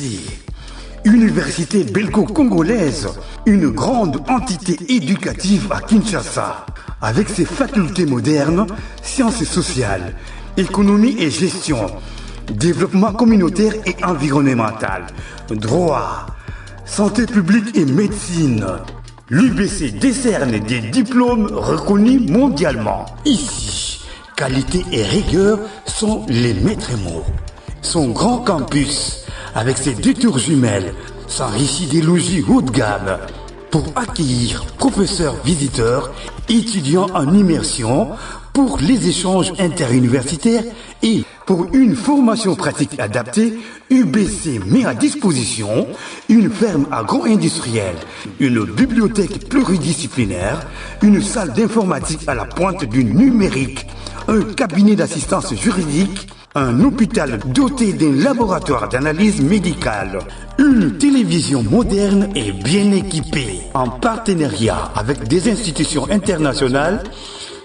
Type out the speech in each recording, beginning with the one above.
UBC, Université belgo-congolaise, une grande entité éducative à Kinshasa, avec ses facultés modernes, sciences sociales, économie et gestion, développement communautaire et environnemental, droit, santé publique et médecine. L'UBC décerne des diplômes reconnus mondialement. Ici, qualité et rigueur sont les maîtres mots. Son grand campus, avec ses 2 tours jumelles, s'enrichit des logis haut de gamme pour accueillir professeurs visiteurs, étudiants en immersion, pour les échanges interuniversitaires et pour une formation pratique adaptée. UBC met à disposition une ferme agro-industrielle, une bibliothèque pluridisciplinaire, une salle d'informatique à la pointe du numérique, un cabinet d'assistance juridique, un hôpital doté d'un laboratoire d'analyse médicale, une télévision moderne et bien équipée. En partenariat avec des institutions internationales,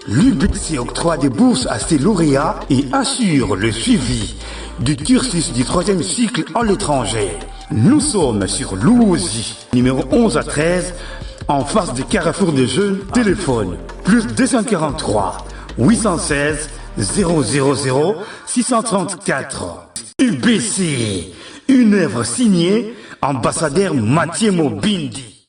l'UBC octroie des bourses à ses lauréats et assure le suivi du cursus du 3e cycle à l'étranger. Nous sommes sur Louosi, numéro 11 à 13, en face du Carrefour des Jeunes. Téléphone, plus 243 816 000 634. UBC, une œuvre signée ambassadeur Mathieu Mobindi.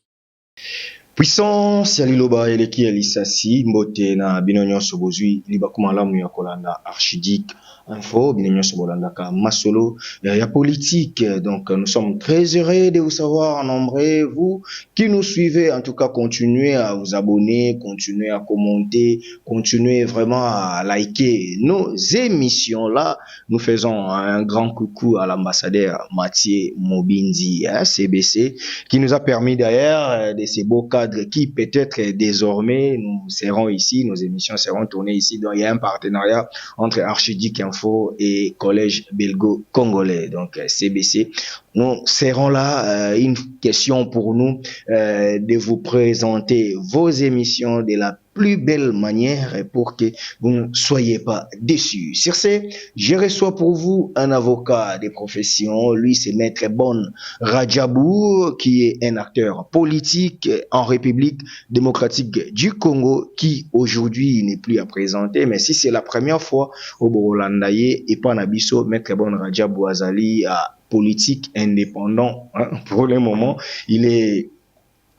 Puissance ya liloba eleki ya lisasi mbote na bino nyonso bozwi libaku malamu ya kolanda Archidic Info, bino nyonso bolandaka masolo ya politique. Donc nous sommes très heureux de vous savoir nombreux, vous qui nous suivez. En tout cas, continuez à vous abonner, continuez à commenter, continuez vraiment à liker nos émissions là. Nous faisons un grand coucou à l'ambassadeur Mathieu Mobindi, CBC, qui nous a permis d'ailleurs de ces beaux cadres qui peut-être désormais nous serons ici, nos émissions seront tournées ici. Donc il y a un partenariat entre Archidic Info et Collège belgo-congolais, donc CBC. Nous serons là, une question pour nous, de vous présenter vos émissions de la plus belle manière pour que vous ne soyez pas déçus. Sur ce, je reçois pour vous un avocat de profession. Lui, c'est Maître Bon Radjabou, qui est un acteur politique en République démocratique du Congo, qui aujourd'hui n'est plus à présenter. Mais si c'est la première fois au Borolandaye et pas Nabiso, Maître Bon Radjabou Azali a politique indépendant. Pour le moment, il est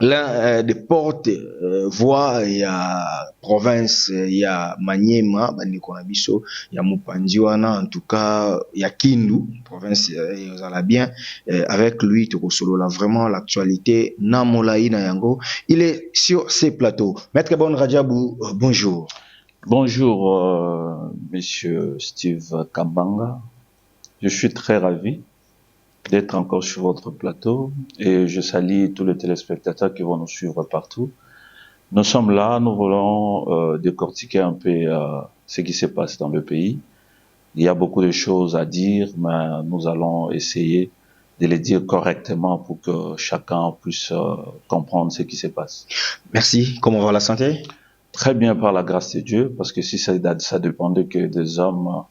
l'un des porte-voix. Il y a province, il y a Maniema, Bandeko Nabiso, il y a Mupandiwana, en tout cas, il y a Kindu, province, il y bien. Avec lui, Tokosolo, là, vraiment, l'actualité, Namolaï Nayango, il est sur ces plateaux. Maître Bon Radjabou, bonjour. Bonjour, monsieur Steve Kambanga. Je suis très ravi d'être encore sur votre plateau et je salue tous les téléspectateurs qui vont nous suivre partout. Nous sommes là, nous voulons décortiquer un peu ce qui se passe dans le pays. Il y a beaucoup de choses à dire, mais nous allons essayer de les dire correctement pour que chacun puisse comprendre ce qui se passe. Merci. Comment va la santé? Très bien, par la grâce de Dieu, parce que si ça dépendait que des hommes,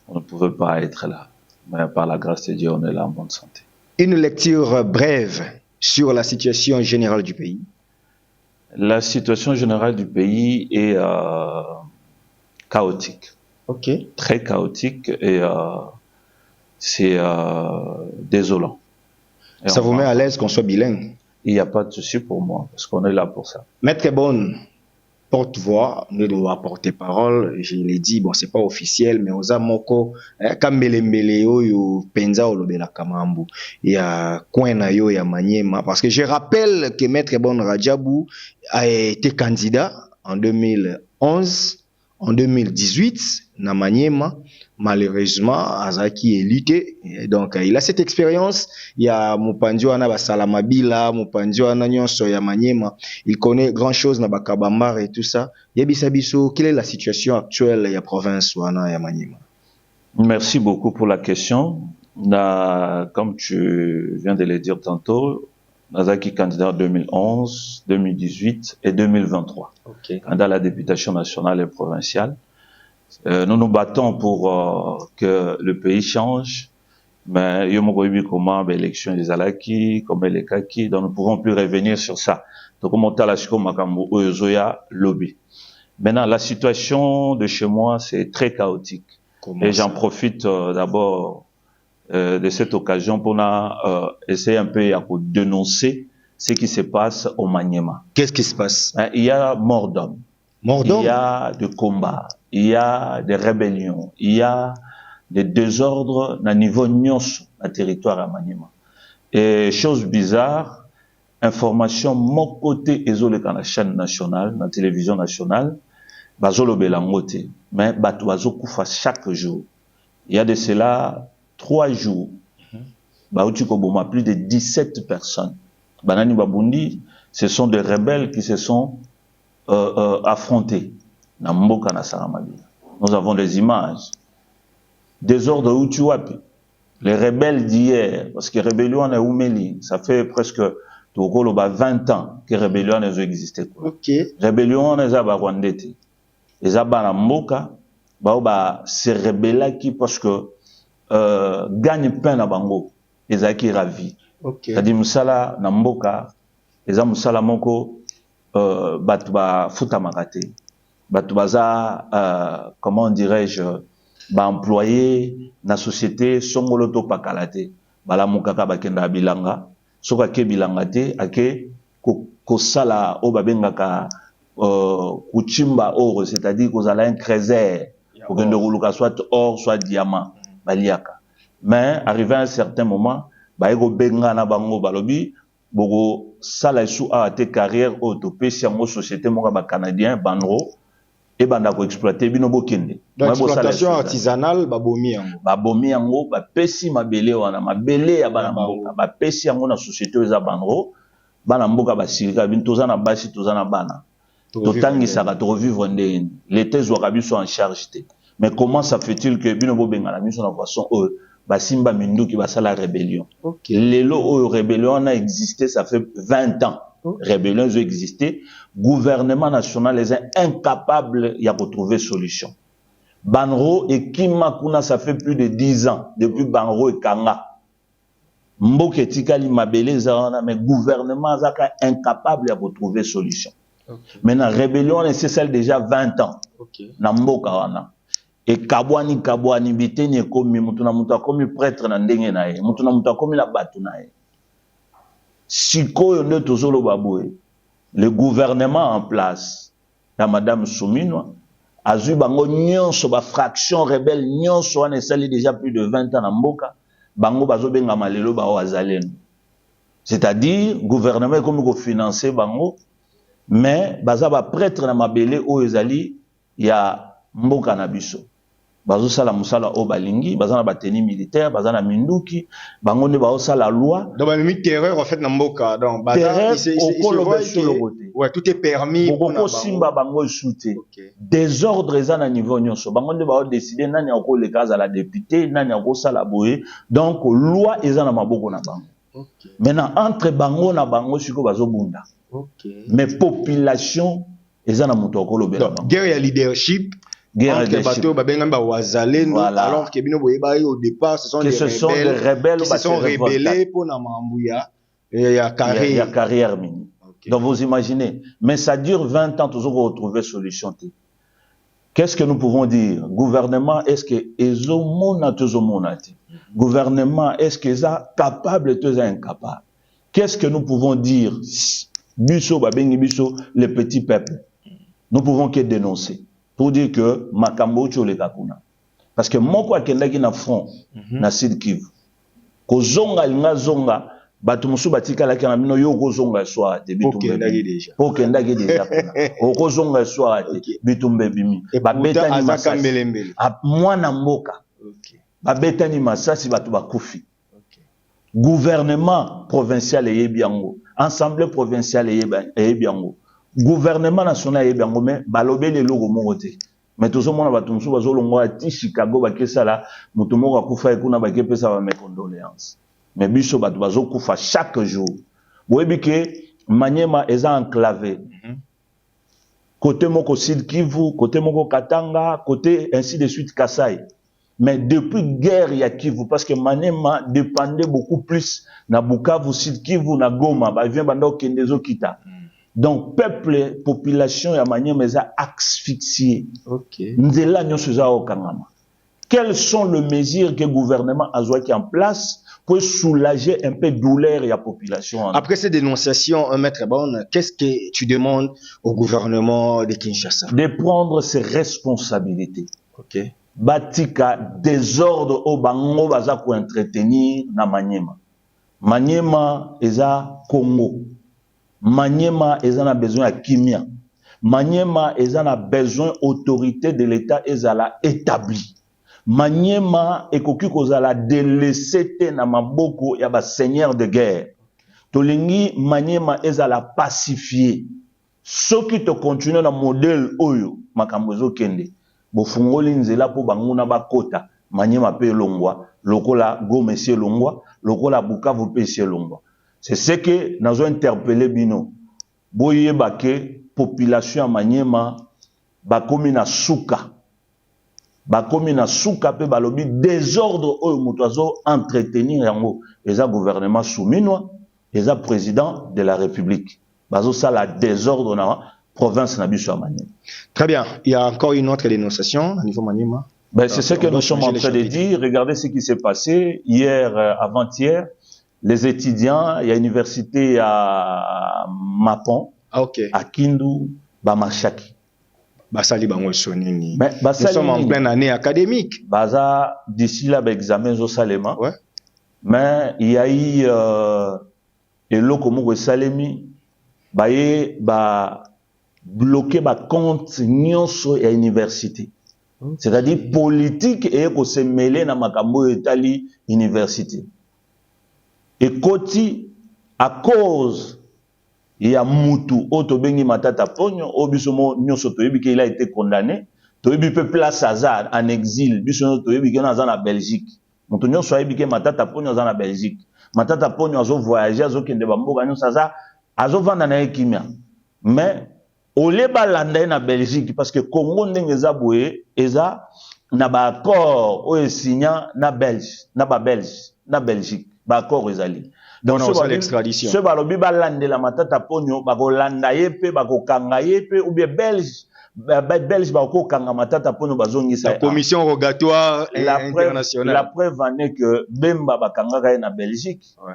on ne pouvait pas être là. Mais par la grâce de Dieu, on est là en bonne santé. Une lecture brève sur la situation générale du pays. La situation générale du pays est chaotique. Ok. Très chaotique et c'est désolant. Et ça vous met à l'aise qu'on soit bilingue? Il n'y a pas de souci pour moi, parce qu'on est là pour ça. Maître Bon, porte-voix, nous devons apporter parole. Je l'ai dit, bon, c'est pas officiel, mais aux amoko, kambele yo penza olobela kamambu. Il y a Kwena yo ya Maniema. Parce que je rappelle que Maître Bon Radjabou a été candidat en 2011, en 2018, na Maniema. Malheureusement, Azaki est lutté. Donc, il a cette expérience. Il y a Mupandiwana Basalamabila, Mupandiwana Nyonso ya Maniema. Il connaît grand chose na Bakabambar et tout ça. Yabisabiso, quelle est la situation actuelle de la province wana ya Maniema? Merci beaucoup pour la question. Comme tu viens de le dire tantôt, Azaki candidat en 2011, 2018 et 2023. Okay. Candidat à la députation nationale et provinciale. Nous nous battons pour que le pays change, Mais comment l'élection des Alaki, comme les Kaki, donc nous ne pouvons plus revenir sur ça. Donc on monte à la lobby. Maintenant, la situation de chez moi, c'est très chaotique. Et j'en profite d'abord de cette occasion pour essayer un peu à dénoncer ce qui se passe au Maniema. Qu'est-ce qui se passe? Il y a mort d'hommes. Il y a des combats, il y a des rébellions, il y a des désordres à niveau nyonso, à territoire à Maniema. Et chose bizarre, information, mon côté, isolé dans la chaîne nationale, dans la télévision nationale, bazolo belangote, mais batuazo koufa chaque jour. Il y a de cela 3 jours. Plus de 17 personnes. Banani Babundi, ce sont des rebelles qui se sont affrontés. Nous avons des images. Désordre Utuapi. Les rebelles d'hier, parce que rébellion est Oumeli, ça fait presque 20 ans que rébellion n'a existé. Rébellion n'est pas Rwandete. Les Abana Mboka, se rebelle qui parce que gagne peine à Bango, les aki ravi. C'est-à-dire Moussala Namboka, les Moussala Moko, Batba Futamarate, Batbaza, comment dirais-je, employé na société, Songoloto Pakalate, Bala Mukaka Bakenda Bilanga, Soka Ke Bilangate, Ake Kosala Obabengaka, Kuchimba Oro, c'est-à-dire qu'on a un creuset, pour que le soit or, soit diamant, Baliaka. Mais, arrivé à un certain moment, Baego Benga na Bango Balobi, Bogo Salaïsou a été carrière autopée, si en société, mon canadien, Banro, et Bandako exploité, Binobo Kende. L'exploitation artisanale, Babomi Yango. Babomi Yango, Bapesi Mabele, Mabele à Banamboka, Bapesi Yango na société, Banro, Banamboka Basirika, Bintozana Basi, Tozana Bana. Totangi Saka, to revivre l'été Zouarabi sont en charge. Mais comment ça fait-il que Binobo Bengala, nous sommes en façon, Basimba Mindu qui va ça la rébellion. Les lots rébellion a existé, ça fait 20 ans. Rébellion a existé. Gouvernement national est incapable de retrouver solution. Banro et Kimakuna, ça fait plus de 10 ans, depuis Banro et Kanga. Mboke Tikali Mabele Zahana, mais gouvernement est incapable de retrouver solution. Maintenant, rébellion, c'est celle déjà 20 ans. Namboka wana. Et Kabwani, biteni komi, mutuna muta komi prêtre na ndenge na ye, mutuna muta komi la batu na ye. Siko yonde tozolo baboué, le gouvernement en place, la madame Soumino, a eu bango nyonso ba fraction rebelle nyonso wana esali déjà plus de 20 ans na mboka, bango bazo benga malelo ba wazaleno. C'est-à-dire, gouvernement comme ko financer bango, mais baza ba prêtre na mabele o ezali ya mboka na biso. Bazo sala musala o balingi, baza na bateni militaire, baza na minduki, bango ne bazo sala loi. Donc ba mi terreur en fait na mboka. Donc baza ouais, tout est permis pour na simba bango souté. Désordre eza na niveau nyonso. Bango ne bazo décider nani ako le cas à la députée, nani ako sala boye. Donc loi eza na maboko na bango. Maintenant entre bango na bango siko bazo bunda. Mais population eza na muto ko lobela. Guerre ya leadership. Entre bateaux, alors que Bino Boyeba au départ, ce sont des rebelles qui se sont rebellés pour Namambouya et à carrière mini. Donc vous imaginez, mais ça dure 20 ans toujours pour retrouver solution. Qu'est-ce que nous pouvons dire? Gouvernement, est-ce que gouvernement, est-ce que ça capable ou incapable? Qu'est-ce que nous pouvons dire? Biso babengi biso les petits peuples. Nous pouvons que dénoncer. Pour dire que makambo cho le kakuna. Parce que moko akendaki na front na Sud Kivu. Ko zonga linga zonga batu musu batika la kana mino yo ko zonga soir te bitumbe déjà. Po kendaki déjà. O ko zonga soir te bitumbe bimi. Ba betani masasi. Mwana mboka. Ba betani masasi batu bakufi. Gouvernement provincial eyebiango, assemblée provinciale eyebiango. Gouvernement national et bien mais balobé les logos mongoté mais tout ce monde va tout sur bazolongo ati Chicago ba kesala mutumo ka kufa ekuna ba kepesa ba mes condoléances mais biso ba bazo kufa chaque jour boyebi ke Maniema eza enclavé côté moko Sud Kivu côté moko Katanga côté ainsi de suite Kasai Mais depuis guerre ya Kivu, parce que Maniema dépendait beaucoup plus na Bukavu, Sud Kivu, na Goma, bah vient bando kendezo kita. Donc peuple, population ya Maniema les a asphyxié. OK. Nzela nyonso za okangama. Quelles sont les mesures que le gouvernement a mis en place pour soulager un peu de douleur de la population? Après ces dénonciations, Maître Bonne, qu'est-ce que tu demandes au gouvernement de Kinshasa? De prendre ses responsabilités. OK. Batika désordre au bango baza ko entretenir na Maniema. Maniema eza Congo. Maniema eza na besoin ya kimia. Maniema eza na besoin autorité de l'État ezala établie. Maniema ekoki kozala délaissé te na maboko ya ba seigneur de guerre. Tolingi Maniema ezala pacifié. Soki to continue na modèle oyo makambo ezokende. Bofungoli nzela po banguna bakota. Maniema pe longwa, lokola Goma esi longwa, lokola Bukavu pe esi longwa. C'est ce que nazo interpellé bino. Boyeba ke population ya Maniema bakomi na suka. Bakomi na suka pe balobi désordre oyo moto azo entretenir yango eza gouvernement souminois, eza président de la République. Bazo sala désordre na province na biso ya Maniema. Très bien, il y a encore une autre dénonciation au niveau Maniema. Ben c'est ce que nous sommes en train de dire. Regardez ce qui s'est passé hier, avant-hier. Les étudiants, il y a une université à Mapon, OK. à Kindu, Bamashaki. Basali bango sonini. Mais Nous sommes en pleine année académique. Baza d'ici là examen au Salema. Ouais. Mais il y a eu et l'eau comme au Salemi, ba bloqué ba compte nyonso à université. C'est-à-dire politique et ko se mêler na makambo etali université. Et Koti, à cause, il y a Moutou, Otobengi Matata Pogno, Obisomo Nyoso Toyebi, il a été condamné. Toyebi peut place Hazard en exil, Bisono Toyebi, qui est dans la Belgique. Montonio Soyebi, qui est Matata Pogno dans la Belgique. Matata Pogno, azo voyager, azo kende bambo, gagnon Saza, azo vanda na ekimia. Mais, au leba landa na Belgique, parce que Congo n'engeza boué, eza, na ba accord, ou signa, na Belge, na ba Belge, na Belgique. Bakor ezali. Donc l'extradition. Ce balobi balande la matata ponyo bako landa yepe bako kanga yepe ou bien belge bako kanga matata ponyo bazongisa. La commission rogatoire internationale. La preuve en est que Bemba bakanga kaye na Belgique. Ouais.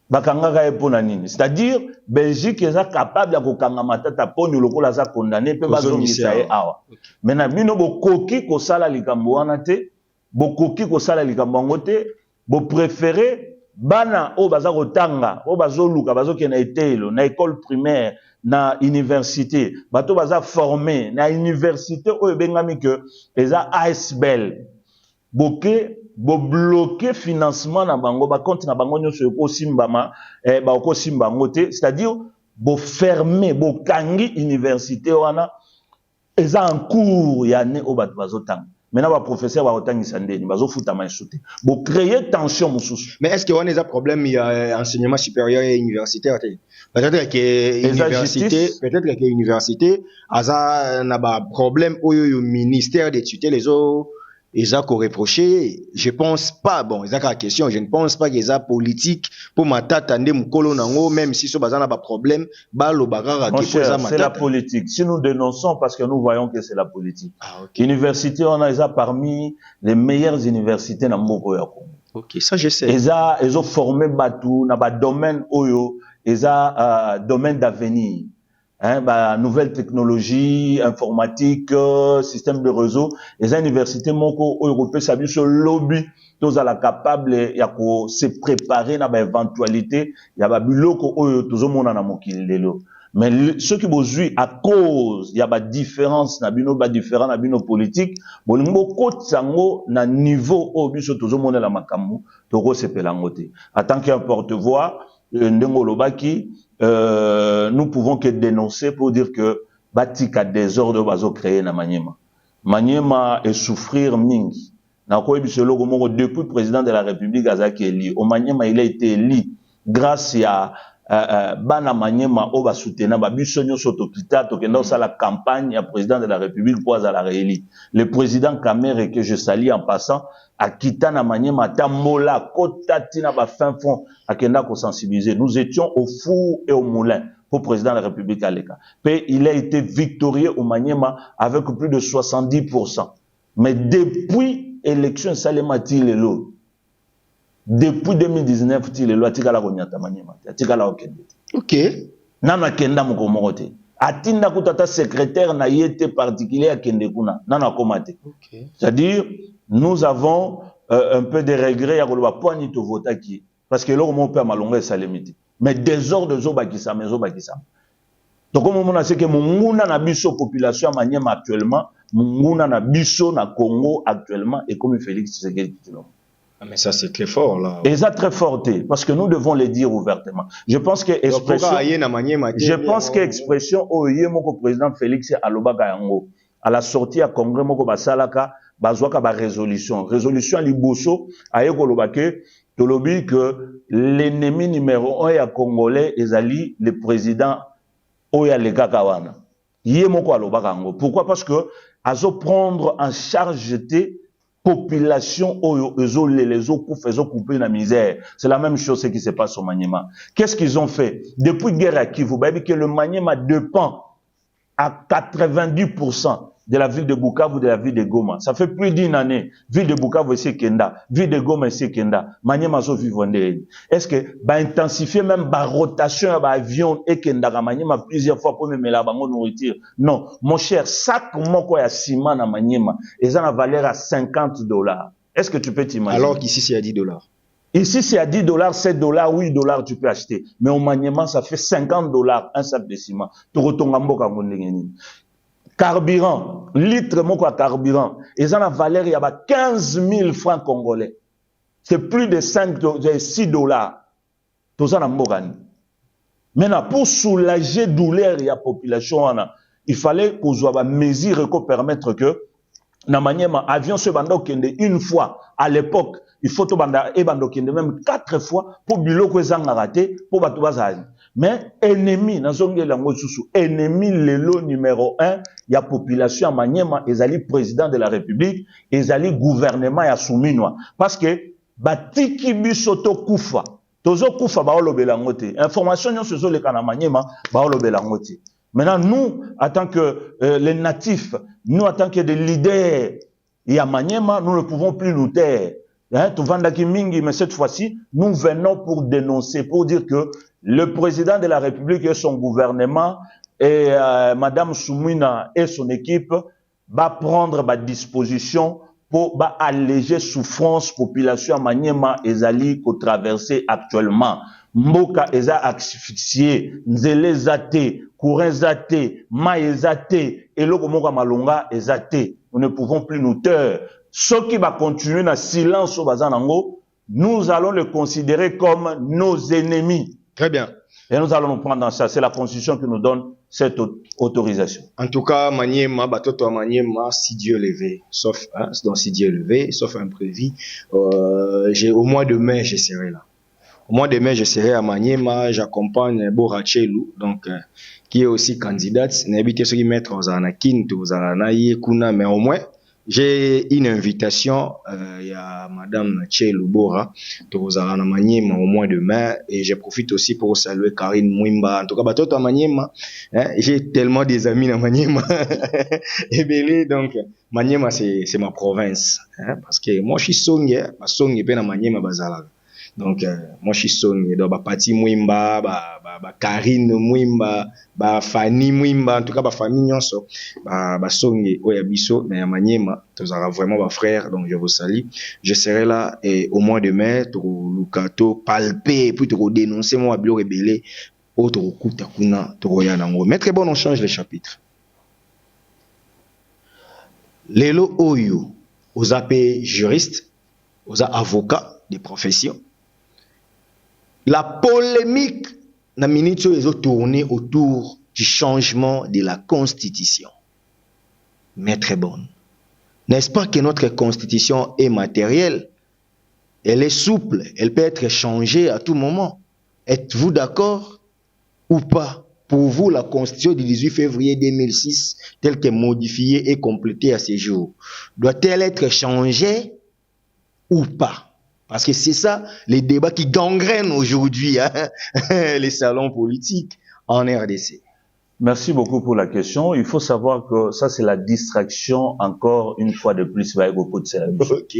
Bakanga kaye pona nini. C'est-à-dire Belgique est capable de kanga matata ponyo lokola za condamné pe bazongisa ye awa. Maintenant bino bokoki ko sala likambo wana te, bokoki ko sala likambo ngote, bo préféré bana o baza kotanga o bazoluka bazokena etelo na école primaire na université bato baza formé na université o bengami que eza ASBL boke bo bloquer financement na bango ba compte na bango nyonso ko simbama ba ko simba ngote c'est-à-dire bo fermer bo kangi université wana eza en cours ya ne o bato bazotanga. Maintenant, les professeurs vont vous créer tension. Mais est-ce qu'il y a un problème, il y a enseignement supérieur et universitaire? Peut-être que l'université a un problème au ministère des tutelles, les autres, ils ont reproché. Je pense pas, bon, ils ont la question, je ne pense pas qu'ils ont politique pour m'attendre même si ce n'est pas un problème, c'est la politique. Si nous dénonçons parce que nous voyons que c'est la politique. Ah, okay. Université, on a parmi les meilleures universités dans le Congo. Ok, ça je sais. Ils ont formé Batou, dans le domaine Oyo, ils ont domaine d'avenir. Hein, nouvelles technologies, informatique, système de réseau, les universités européennes s'habillent sur le lobby, tous à la capable de se préparer à l'éventualité, il y a biloko tous au monde en mokilelo. Mais ce qui vous à cause il y a des différences na bino différents na bino politique, bolingo kotsango na niveau au biso tous au monde la makambu, toko sepelangote. En tant qu'un porte-voix, ndengolo lobaki nous pouvons que dénoncer pour dire que batika désordre bazo créer na Maniema. Maniema est souffrir mingi. Na ko ebiselo ko moko depuis président de la République azaki élu. Au Maniema il a été élu grâce à bana Maniema o ba soutenir ba biso nyonso tokita tokenda sa la campagne à président de la République pour la réélire. Le président Kamere que je salue en passant a quitté na Maniema tambola kota tina ba fin fond akenda ko sensibiliser. Nous étions au four et au moulin pour le président de la République Aleka. Puis il a été victorieux au Maniema avec plus de 70%. Mais depuis l'élection Salemati Lelo, depuis 2019, il est là, il est là, ok. Nana kenda mukomorote. Atinda kutata secrétaire na yete particulier à Kendekuna. Nana komate. C'est-à-dire, nous avons un peu de regrets à Koloba Poani to vota qui. Parce que là, on peut malonga salemiti. Mais désordre zo bakisa, mais zo bakisa. Donc, comme on a dit que Munguna na biso population Maniema actuellement, Munguna na biso na Congo actuellement, et comme Félix Tshisekedi. Mais ça, c'est très fort, là. Et ça, très fort, parce que nous devons le dire ouvertement. Je pense que expression, au yemoko président Félix Alobaka Yango, à la sortie à Congrès, moko basalaka, bazwaka ba résolution. Résolution à Liboso, à Ekolobake, tolobi que l'ennemi numéro 1 à Congolais, ezali le président Oya Lekakawana. Yemoko Alobaka Yango. Pourquoi? Parce que, azo prendre en charge population les eaux coupées la misère. C'est la même chose qui se passe au Maniema. Qu'est-ce qu'ils ont fait? Depuis guerre à Kivu, vous voyez que le Maniema dépend à 90% de la ville de Bukavu, de la ville de Goma. Ça fait plus d'une année. Ville de Bukavu c'est Kenda, ville de Goma c'est Kenda. Maniema so vivonde. Est-ce que bah intensifier même la rotation à avion et Kenda Maniema plusieurs fois pour me mettre la nourriture? Non, mon cher, sac moko ya ciment na Maniema, et ça a valeur à $50. Est-ce que tu peux t'imaginer? Alors qu'ici c'est à $10. Ici c'est à $10, $7, $8 tu peux acheter. Mais au Maniema ça fait $50 un sac de ciment. Tu retournes mboka ngondengeni. Carburant, litre moko carburant, et ça a valeur il y a 15 000 francs congolais. C'est plus de 6$. Tout ça n'a pas. Maintenant, pour soulager douleur et la population, il fallait qu'on soit des mesures qui permettent que, na Maniema, avion se bando kende une fois, à l'époque, il faut to banda et bando kende même 4 fois pour biloko ezanga raté, pour batu bazali. Mais ennemi, ennemi lelo numéro 1, il y a population à Maniema, ezali président de la République, ezali gouvernement ya souminwa. Parce que, batiki bisoto kufa, tozo kufa baolobela ngote. Information nyon se zo le kana Maniema, baolobela ngote. Maintenant, nous, en tant que les natifs, nous, en tant que des leaders, et à Maniema, nous ne pouvons plus nous taire. Hein, mais cette fois-ci, nous venons pour dénoncer, pour dire que le président de la République et son gouvernement, et Madame Soumina et son équipe, va prendre ma disposition pour alléger souffrance population à Maniema et Zali qu'on traverse actuellement. Mboka eza asphyxié, nzele zate, courant zate, maï zate, et loko moka malonga zate. Nous ne pouvons plus nous taire. Ce qui va continuer dans silence au Bazanango, nous allons le considérer comme nos ennemis. Très bien. Et nous allons nous prendre dans ça. C'est la Constitution qui nous donne cette autorisation. En tout cas, Maniema, Batoto Maniema, si Dieu le veut, sauf, hein, donc si Dieu le veut, sauf imprévu, au mois de mai, je serai là. Au mois de mai, je serai à Maniema, j'accompagne Borachelou, donc, qui est aussi candidate. N'habitez ce qui mettre aux Anakin, aux Ananaïe, Kuna, mais au moins, j'ai une invitation, il y a Madame Tchelou Bora, aux Maniema au mois de mai, et je profite aussi pour saluer Karine Mwimba. En tout cas, Batoto Maniema, hein, j'ai tellement des amis à Maniema. Et belé, donc, Maniema, c'est ma province, hein, parce que moi, je suis Songé, ma Songé, ben, à Maniema, Bazala. Donc, moi, je suis Songé, donc, Pati Mwimba, Karine Mwimba, Fanny Mwimba, en tout cas, famille nyonso, Songé, Oyabiso, mais à Maniema, tous aura vraiment frère, donc je vous salue. Je serai là et au mois de mai, pour Lukato, palper, puis pour dénoncer moi, Bilo Rebélé, autre Kutakuna, Toroyanango. Mais très bon, on change les chapitres. Lelo Oyo, aux AP juristes, aux avocats de profession. La polémique na minute est tournée autour du changement de la Constitution. Mais très bonne. N'est-ce pas que notre Constitution est matérielle? Elle est souple, elle peut être changée à tout moment. Êtes-vous d'accord ou pas? Pour vous, la Constitution du 18 février 2006, telle qu'elle est modifiée et complétée à ce jour, doit-elle être changée ou pas? Parce que c'est ça les débats qui gangrènent aujourd'hui les salons politiques en RDC. Merci beaucoup pour la question. Il faut savoir que ça, c'est la distraction, encore une fois de plus, va au de service. Ok.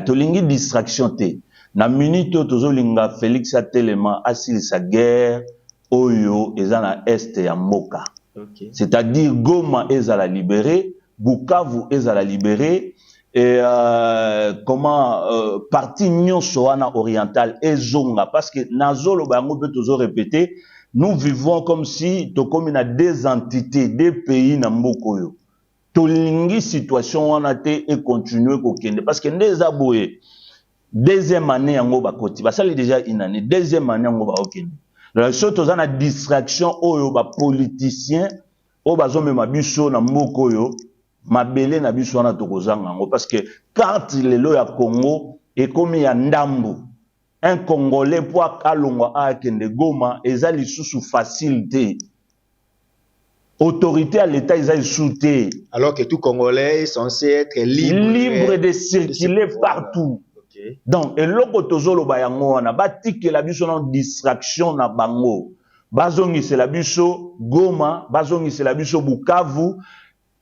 Tolingi distraction te. Na minute tozo linga Félix Atelema asili sa guerre oyo ezana est ya mboka. Okay. C'est-à-dire Goma ezala libéré, Bukavu ezala libéré, et partie nyonso wana orientale ezonga, parce que nazolo bango peut toujours répéter, nous vivons comme si tokomi na des entités, des pays na mboko yo. Tolingi situation wana te et continuer kokende, parce que ndeza boye deuxième année yango bakoti, basali déjà une année, deuxième année yango bakokende. La chose na distraction oyo ba politicien o bazomema biso na mboko yo mabele na biso wana tokozanga ngo, parce que carte lelo ya Congo ekomi ya ndambo. Un Congolais pour kalongwa akende Goma eza lisusu facilité. Autorité à l'État ils ont souté. Alors que tout Congolais est censé être libre de circuler partout. Okay. Donc et loko tozolo bayango wana batike la biso na distraction na bango. Bazongi c'est la biso Goma, bazongi c'est la biso Bukavu.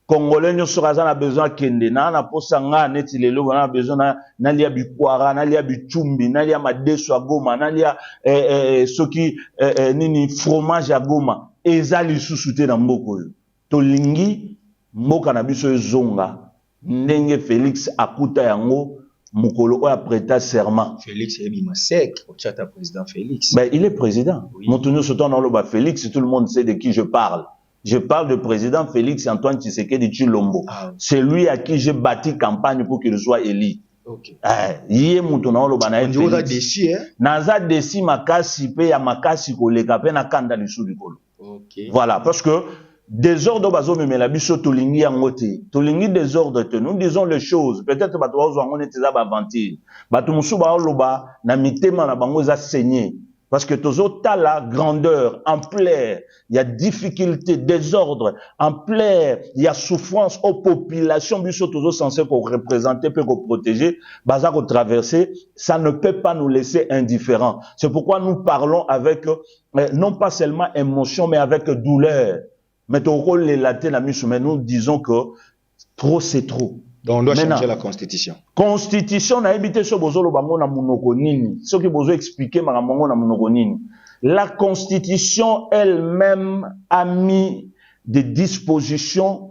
Congolais nous sera besoin kende na posanga neti lelo na besoin na lia bikwara na lia bichumbi na lia madeso a Goma na lia soki nini fromage a Goma ezali susute na mboko yo tolingi mboka na biso ezonga ndenge Félix akuta yango mukolo oya prêta serment. Félix ebima sec au chata président Félix. Ben il est président. Oui. Montounio Soton dans le Félix, tout le monde sait de qui je parle. Je parle du président Félix Antoine Tshisekedi Tshilombo. Ah, oui. C'est lui à qui j'ai bâti campagne pour qu'il soit élu. Ok. Yé Moutouna lo bana Félix. On a déçu hein. Naza déçu makasi pe ya makasi koleka pe na kanda lisu likolo. Ok. Voilà parce que désordre bazo memela biso tolingi yango te. Tolingi désordre te. Nous disons les choses. Peut-être bato bazo ngone teza ba aventure. Bato musu ba loba na mitema na bango za saigner. Parce que toujours t'as la grandeur, ampleur, il y a difficulté, désordre, ampleur, il y a souffrance aux populations, bien sûr toujours censé qu'on représenter, peut qu'on protéger, bazar qu'on traverser, ça ne peut pas nous laisser indifférents. C'est pourquoi nous parlons avec, non pas seulement émotion, mais avec douleur. Mais ton rôle est laté la mission, mais nous disons que trop c'est trop. Donc on doit changer la constitution. Constitution na ebité so bozolo bango na munoko nini. Ce qui bozo expliquer makambo na munoko nini. La constitution elle-même a mis des dispositions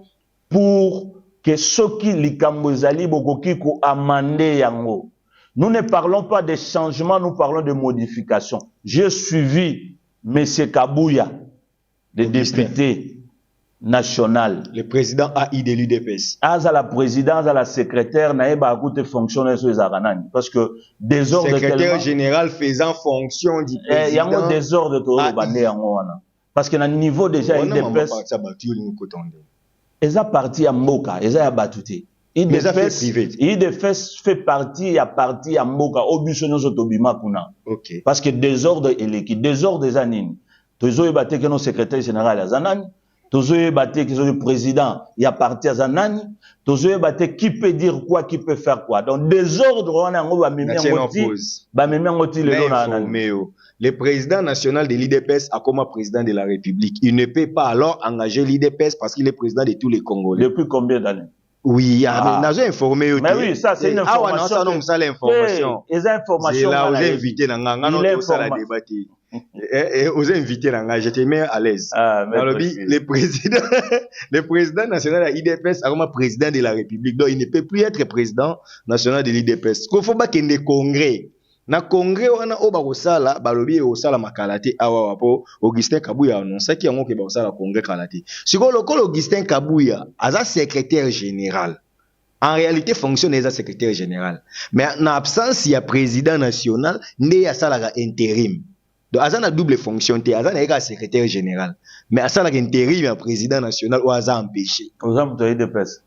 pour que ceux qui likambo ezali bokoki ko amender yango. Nous ne parlons pas de changements, nous parlons de modifications. J'ai suivi monsieur Kabouya, le député national. Le président AI de l'UDPS. À la présidence, à la secrétaire, naïba a coûté fonctionnaire sur les aranani. Parce que désordre secrétaire tellement, général faisant fonction du président. Il y a un désordre de tout le bandé en wana. Parce que na niveau déjà UDPS. Ils ont parti à Mboka, ils ont battu. UDPS fait partie à Mboka, au buissonneau Zotobima Kuna. Ok. Parce que désordre et l'équipe, désordre des anines. Tous les battus que nos secrétaires général à Zanani. Tous les battés qui sont le président, il y a parti à Zanani. Tous les battés qui peut dire quoi, qui peut faire quoi. Donc, désordre, on a le président national de l'IDPS a comme président de la République. Il ne peut pas alors engager l'IDPS parce qu'il est président de tous les Congolais. Depuis combien d'années? Oui, mais informé. Mais oui, ça c'est une information. Ah, non, ça l'information. Les informations. Là, vous invitez dans la débattre. Et aux invités, j'étais même à l'aise. Le président national de l'IDPS a comme président de la République. Donc, il ne peut plus être président national de l'IDPS. Il faut pas qu'il y ait des congrès. Na congrès, on a obakosala, balobi osala makalate awa wapo Augustin Kabouya annonce ki yango ke ba osala congrès kalate. Siko lokolo Augustin Kabouya, aza secrétaire général. En réalité, fonctionne déjà secrétaire général. Mais en absence, il y a président national, il y a salaire intérim. Donc, il y a double fonction, il y a secrétaire général. Mais il y a salaire intérim, il y a président national, ou il y a empêché. Aux hommes de l'IDPS.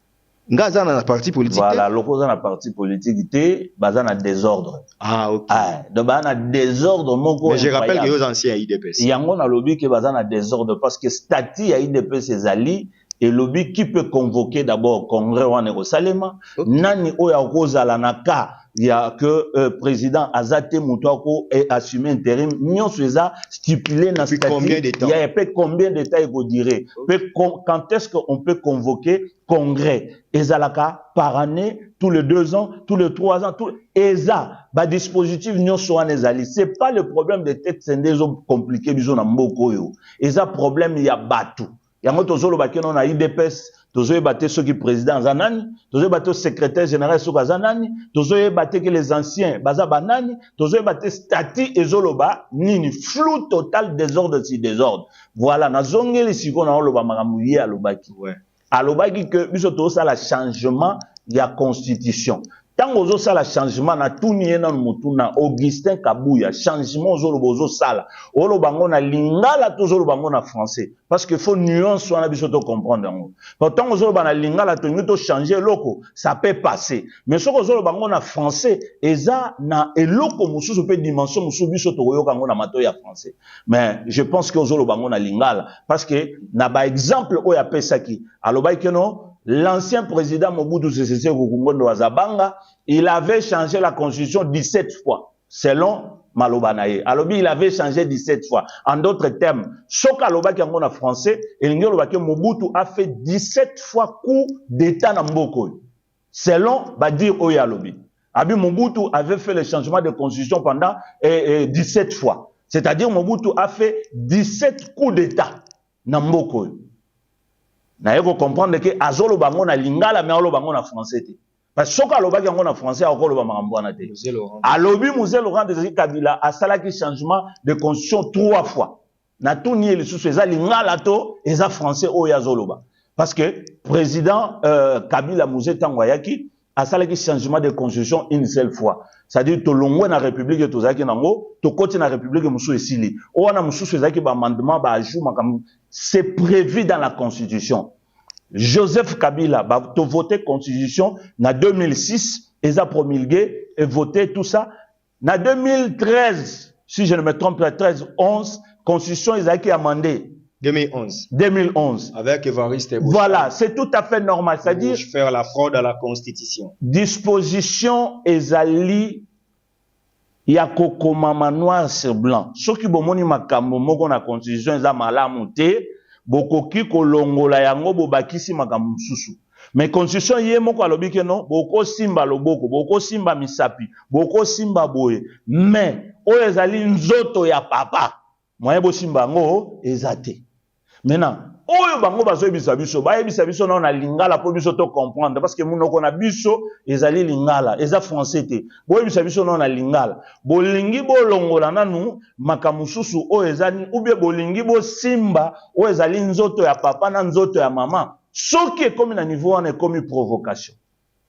Ngaza na parti politique. Voilà, loko za na parti politique té, baza na désordre. Ah OK. Ah, donc baza na désordre moko. Mais je rappelle que les anciens IDPS. Yango na lobby ke baza na désordre parce que statut ya IDPS ezali et lobby qui peut convoquer d'abord congrès wana ko salema nani oya kozala na ka ya que président Azate Moutouako est assumé intérim nyonso eza stipulé na statut. Combien de temps? Il y a peut combien de temps il faut dire. Quand est-ce qu'on peut convoquer congrès ezalaka par année, tous les 2 ans, tous les 3 ans, tout eza ba dispositif nyonso wana ezali. C'est pas le problème de tête sendés compliqué biso na mboko yo. Eza problème ya batu. Yango tozolo bakeno na IDPS tozoye baté ceux qui président zanani, tozoye baté secrétaire général soko zanani, tozoye baté que les anciens baza banani, tozoye baté statut ezoloba nini flou total désordre si désordre. Voilà na zongeli siko na oloba makamuye alobaki. Ouais. Alobaki que biso to ça la changement ya constitution. Tango ozo sala changement na tuni na mutuna Augustin Kabuya changement ozo bozo sala olo bango na lingala tozo bango na français parce que faut nuance wana biso to comprendre ngo pourtant ozo bana lingala to to changer loko ça peut passer mais soko ozo bango na français eza na eloko mususu pe dimension mususu biso to yoka ngo na mato ya français mais je pense que ozo bango na lingala parce que na ba exemple o ya pesaki alobai que non. L'ancien président Mobutu Sese Seko Kungondo Wazabanga, il avait changé la constitution 17 fois, selon Malobanaye. Alors, il avait changé 17 fois. En d'autres termes, Soka Lobaki en français, et Mobutu a fait 17 fois coup d'état dans Mboko. Selon Badir Oyalobi. Abi Mobutu avait fait le changement de constitution pendant 17 fois. C'est-à-dire Mobutu a fait 17 coups d'état dans Mboko. Na yeko comprendre que azolo bango na lingala mais alo bango na français te parce que soka aloba ki na français akolo ba makambo na te alobi Mzee Laurent Désiré Kabila a salaki changement de constitution 3 fois na tout ni lisusu eza lingala to eza français o ya zoloba parce que président Kabila Mzee Tangwayaki a salaki changement de constitution une seule fois c'est-à-dire to longwe na république to zaki nango to koti na république musu esili o wana musu ezaki ba amendement ba ajout makam. C'est prévu dans la Constitution. Joseph Kabila va voter Constitution en 2006, ils ont promulgué et voté tout ça. En 2013, si je ne me trompe pas, 13-11, Constitution, ils ont amendé. 2011. 2011. Avec Évariste Bouchard. Voilà, c'est tout à fait normal. C'est-à-dire faire la fraude à la Constitution. Disposition ezali ya kokoma noir sur blanc. Soki bomoni makambo moko na constitution eza malamu te, bokoki kolongola yango bobakisi makambo mususu. Mais constitution ye moko alobi ke non, boko simba loboko, boko simba misapi, boko simba boye. Mais oyo ezali nzoto ya papa, moye bo simba ngo ezate. Maintenant, oyo bango bazoyebisa biso bayebisa biso na lingala po biso to comprendre parce que munoko na biso ezali lingala eza français te boyebisa biso na lingala bolingi bolongola nanu makamususu oyo ezali ou bien bolingi bo simba oyo ezali nzoto ya papa na nzoto ya mama soki ekomi na niveau wana ekomi provocation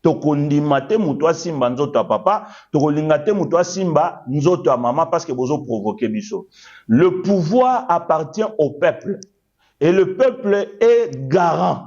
tokondima te mutu asimba nzoto ya papa tokolinga te mutu asimba nzoto ya mama parce que bozo provoquer biso. Le pouvoir appartient au peuple. Et le peuple est garant.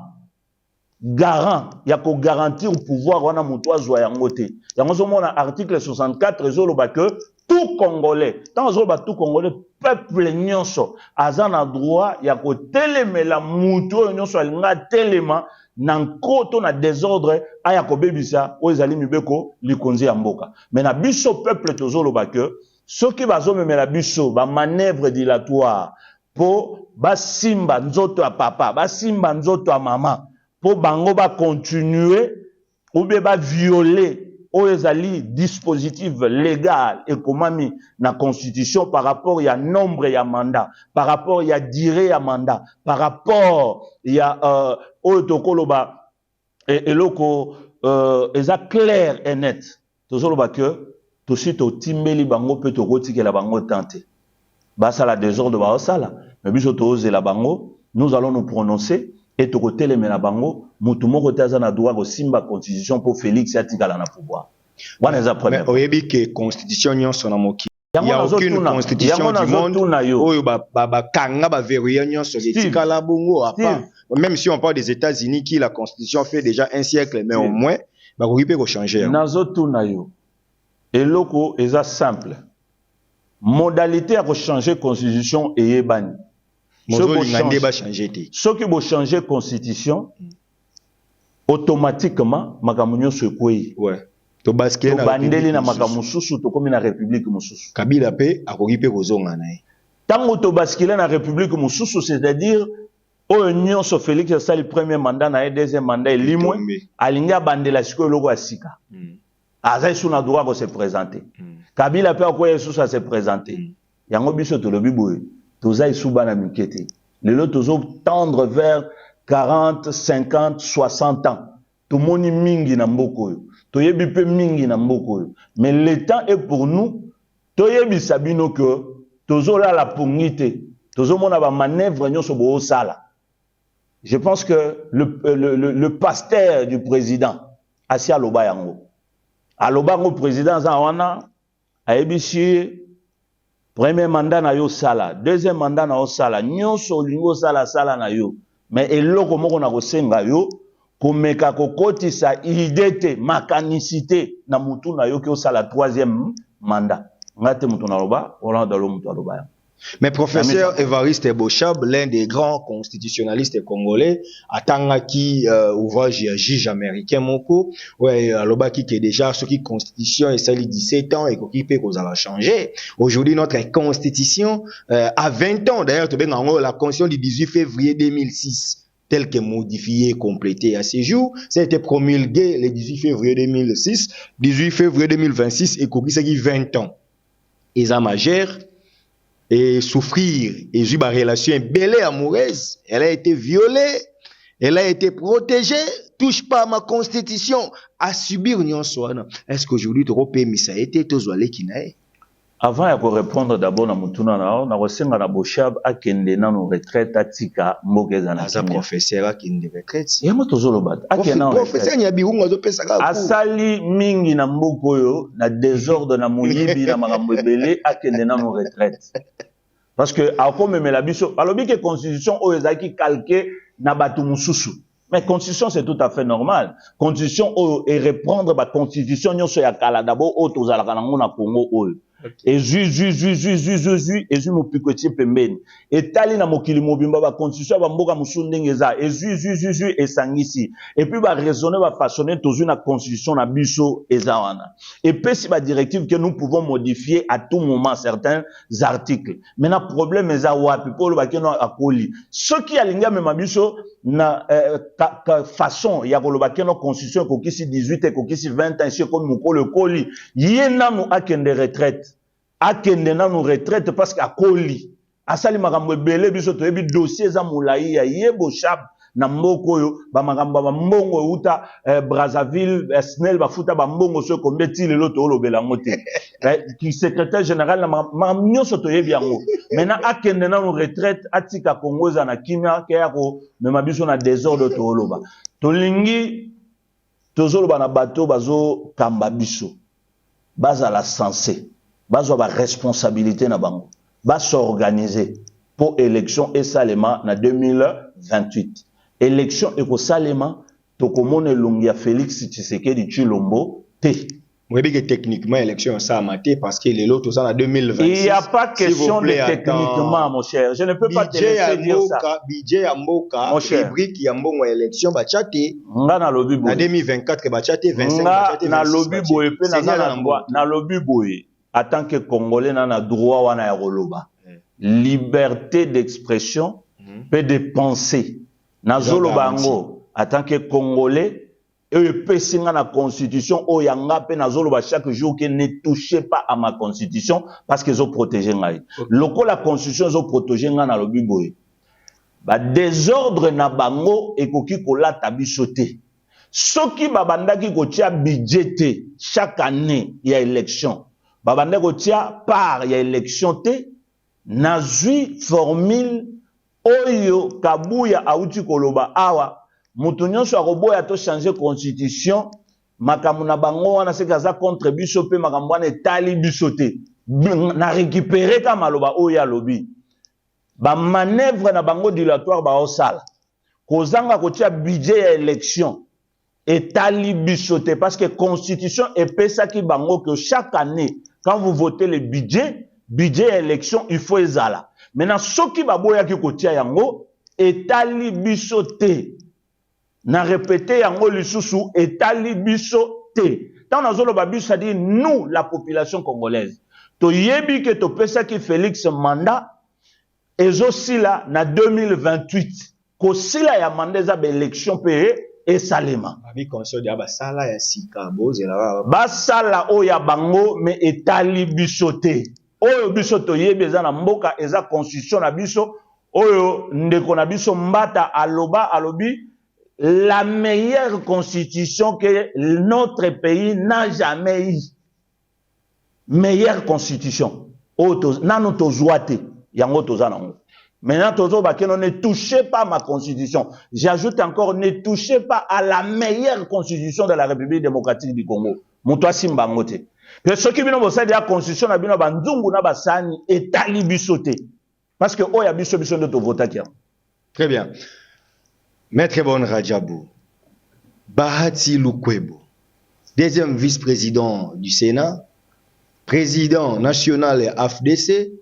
Garant. Il y a qu'au garantir le pouvoir. On a moutoua zoyangote. Il y a un article 64. Que tout Congolais, tant que tout Congolais, peuple nyonso, azan a droit, il y a qu'au télémé la moutoua nyonso, alinga téléma, nankoto na désordre, aya ko bebisa, oezali mibeko, likonzi ya mboka. Mais na biso peuple tozolo que, ceux qui bazo me la biso, ba manœuvre dilatoire, po basimba nzoto ya papa basimba nzoto ya mama po bango ba continuer ou bien ba violer oyo ezali dispositif légal et komami na constitution par rapport ya nombre ya mandat par rapport ya durée ya mandat par rapport ya oyo tokoloba eloko eza clair et net tozoloba que tosi totimbeli bango pe tokotikela bango tante. Basa la désordre ba osala mais biso toze la bango nous allons nous prononcer et tokotele la bango mutu moko taza na droit ko simba constitution pour Félix atikala na pouvoir wana za premier mais oyebi que constitution nyonso na moki Il n'y a aucune constitution du monde où kanga ba verrouiller nyonso etikala bongo à part. Même si on parle des États-Unis qui la constitution fait déjà un siècle mais au moins ba ko peut changer. Nazotuna yo. Eloko eza simple. Modalité à changer constitution et yebani. Ce qui va changer constitution automatiquement makamunyo se koi. Ouais. To bandeli na makamususu to komi na république mususu. Kabila pe akoki pe kozonga na ye. Tango to basculer na république mususu, c'est-à-dire au union so Félix ça le premier mandat na ye deuxième mandat limwe alinga bandela siko loko asika. Aza suna droit ko se présenter. Kabila pe akoya sous à se présenter. Yango biso to lobi boye. Toza isuba na mikete. Lelo tozo tendre vers 40, 50, 60 ans. Tout moni mingi na mboko yo. Toyebi pe mingi na mboko yo. Mais le temps est pour nous. Toyebi sabino que tozo la pungite. Tozo mona ba manœuvre nyonso bo sala. Je pense que le pasteur du président Asia Loba yango. Aloba ngo président Zawana ayebishi premier mandat na yo sala, deuxième mandat na yo sala, nyonso lingo sala sala na yo. Mais eloko moko na kosenga yo komeka kokotisa idée makanicité na mutu na yo ki osala troisième mandat. Ngate mutu na loba, Hollande lo mutu aloba ya. Mais professeur Évariste Bochab, l'un des grands constitutionnalistes congolais, atangaki ouvrage juge américain moko, ouais aloba ki est déjà ce qui constitution et ça 17 ans et qui peut qu'on a changé. Aujourd'hui notre constitution à 20 ans d'ailleurs la constitution du 18 février 2006 telle que modifiée, complétée à ces jours, ça a été promulgué le 18 février 2006, 18 février 2026 et qui 20 ans. Et ça majeur et souffrir et j'ai une relation belle et amoureuse, elle a été violée, elle a été protégée, touche pas à ma constitution, à subir une soin. Est-ce qu'aujourd'hui tu repères ça a été tous les kinae? Avant de répondre d'abord na mutuna na na wasenga na Bochab akende na no retraite atika mbogeza na sa professeur akende retraite. Ya moto zolo bat akena professeur nyabirunga zo pesa ka asali mingi na mboko yo na désordre na moyibi na makambo ebele akende na no retraite. Parce que akome mela biso alobi que constitution o ezaki calqué na batu mususu. Mais constitution c'est tout à fait normal. Constitution o et reprendre ba constitution nyonso ya kala d'abord o tozala kana ngona Congo o. Et mo pikoti pembeni et tali na mokili mobimba ba constitution ba mboka musundengeza et et sangisi et puis ba raisonner ba façonner tozu na constitution na biso ezawana et puis si ba directive que nous pouvons modifier à tout moment certains articles. Maintenant problème eza wapi polo ba keno akoli ce qui alinga même biso na façon ya koloba keno constitution ko kisi 18 et ko kisi 20 ans chez comme mokolo koli yena mu akende retraite akende na no retraite parce que akoli asali makambo ebele biso to yebi dossier za mulai ya yebo shab na mboko yo ba makambo ba mbongo uta Brazzaville SNEL ba futa ba mbongo so ko mbeti lelo to lobela ngote qui secrétaire général na mamnyoso to yebi yango maintenant akende na no retraite atika kongoza na kimia ke yako mema biso na désordre to loba to lingi tozolo ba na bato bazo kamba biso baza la sensé bazo ba responsabilité na bango ba s'organiser pour élection et salema na 2028 élection et ko salema to komone longia Félix Tshisekedi Tshilombo te. Oui, que techniquement l'élection ça a maté parce que les lots ça en 2026. Il n'y a pas question de techniquement mon cher, je ne peux pas te laisser dire ça. Budget ya mboka, rubrique ya mbongo élection ba chate. Ngana lobi boye. Na 2024 ba chate 25 ba chate 26. Na lobi boye pe na lobi boye. En tant que Congolais, on a droit wana ya koloba. Liberté d'expression, peut de penser. Na zolo bango, en tant que Congolais, et peut signer la constitution, o yanga pe na zolo ba chaque jour que ne touchez pas à ma constitution parce qu'ils ont protégé ngai. Loko la constitution ils ont protégé ngai na lobi boye. Ba désordre na bango et koki kola tabisote. Soki babandaki ko tia budget chaque année il y a élection. Babande ko tia par il y a élection te nazui formule oyo kabuya auti koloba awa mutu nyonso akoboya to changer constitution makambo na bango wana se kaza contre biso pe makambo wana etali biso te na récupérer ka maloba oya lobby ba manœuvre na bango dilatoire ba osala kozanga kotia budget ya élection etali bisote parce que constitution epesa ki bango que chaque année quand vous votez le budget élection il faut ezala maintenant soki baboya ki kotia yango etali bisote na répéter yango lisusu etali bisote tant nazolo babiso ça dit nous la population congolaise to yebi ke to pesa ki Félix mandat ezosila na 2028 ko sila ya mandat za élection pe esalema abi console ya basala ya sika bozela basala oya bango me etali bisote oyo biso to yebi eza na mboka eza constitution na biso oyo ndeko na biso mbata alobi la meilleure constitution que notre pays n'a jamais eu. Meilleure constitution. Nano tozoate, yango tozanango. Maintenant, tozo bakeno ne touchez pas ma constitution. J'ajoute encore, ne touchez pas à la meilleure constitution de la République démocratique du Congo. Moutoua simba ngote. Puis ceux qui bino bossa de la constitution na bino banzungu na basani etali bisote. Parce que oya biso de to vota kia. Très bien. Maître Bon Rajabou, Bahati Lukwebo, deuxième vice-président du Sénat, président national et AFDC,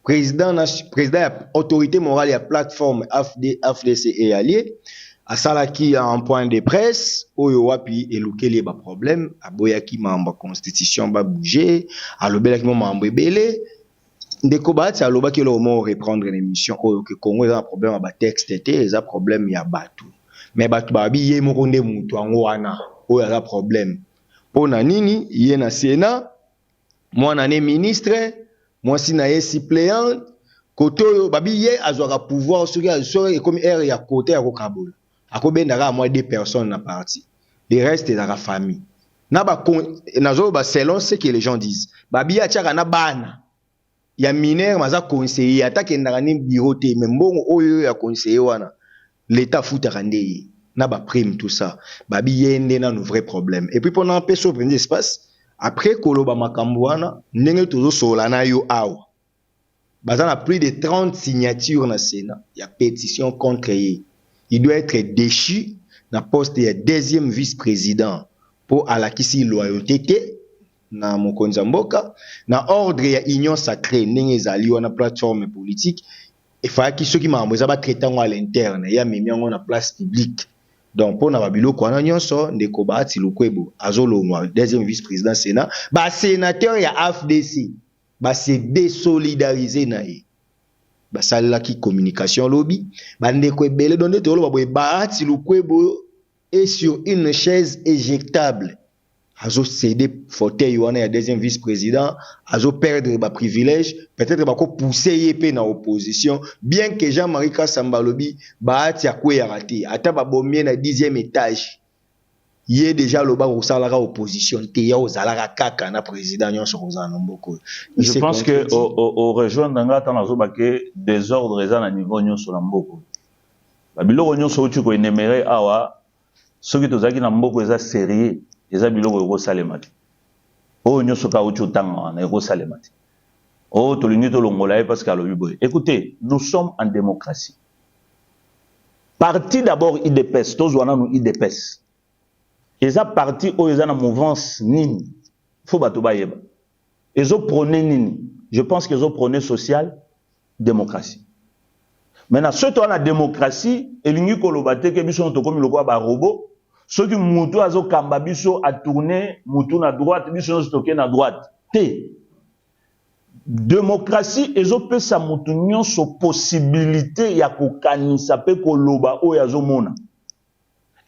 président autorité morale et plateforme AFDC et alliés, à Salaki en point de presse, Oyo Wapi et Lukele ba problème, à Boyaki mamba constitution ba bouger, à Lobelaki mamba belé, ndeko Bahati à Lobaki le moment reprendre l'émission, Oyo que Congo a un problème à ba texte été, ils a problème ya batu. Mais batu babi ye mokonde mutu ango wana, Oyo a problème. Pona nini, yé na Sénat, moi nané ministre, moi si na ye suppléant, koto babi ye azwaka pouvoir sur comme air ya côté ya Kabul. Akobendaka moi 2 personnes na parti. Le reste est dans la famille. Na ba nazo ba selon ce que les gens disent. Babi ya tchaka na bana. Ya mineur maza conseiller atake ndaka ni bureau te mais mbongo oyo ya conseiller wana l'état foutaka ndeye. Na ba prime tout ça. Babi yende na no vrai problème. Et puis pendant un peu sur premier espace après koloba makambo wana ndenge tozo solana yo awa. Bazana plus de 30 signatures na Sénat. Il y a pétition contre ye. Il doit être déchu na poste de deuxième vice-président pour alakisi loyauté na mokonza mboka na ordre ya union sacrée ndenge ezali wana plateforme politique et fa ki soki mambo eza ba traiter à l'interne ya memi yango na place publique donc pour na babiloko wana nyonso ndeko Bahati Lukwebo azolongwa deuxième vice-président Sénat ba sénateur ya AFDC ba se désolidariser na ye basala ki communication lobby bandeko ebele donné to loba boye Bahati Lukwebo est sur une chaise éjectable azo céder fauteuil wana ya deuxième vice-président azo perdre ba privilège peut-être ba ko pousser yepé na opposition bien que Jean-Marie Kasamba lobby Bahati akwe raté ata ba bomie na 10e étage yé déjà loba osalaka opposition te ya ozalaka kaka na président nyonso kozana mboko. Je pense que au rejoindre nga tana zoba ke désordre eza na niveau nyonso na mboko. Ba biloko nyonso uti ko enémérer awa soki tozaki na mboko eza sérieux eza biloko eko salema te. O nyonso ka uti utanga wana eko salema te. O tolingi to longola parce que alobi boy. Écoutez, nous sommes en démocratie. Parti d'abord IDPS, tozwana nous IDPS. Eza parti o eza na mouvance nini faut bato bayeba ezo prôner nini je pense que ezo prôner social démocratie maintenant ce to na démocratie elingi koloba te ke biso to komi lokwa ba robot soki mutu azo kamba biso a tourner mutu na droite biso to ke na droite te démocratie ezo pesa mutu nyonso possibilité ya kokanisa pe koloba o yazo mona.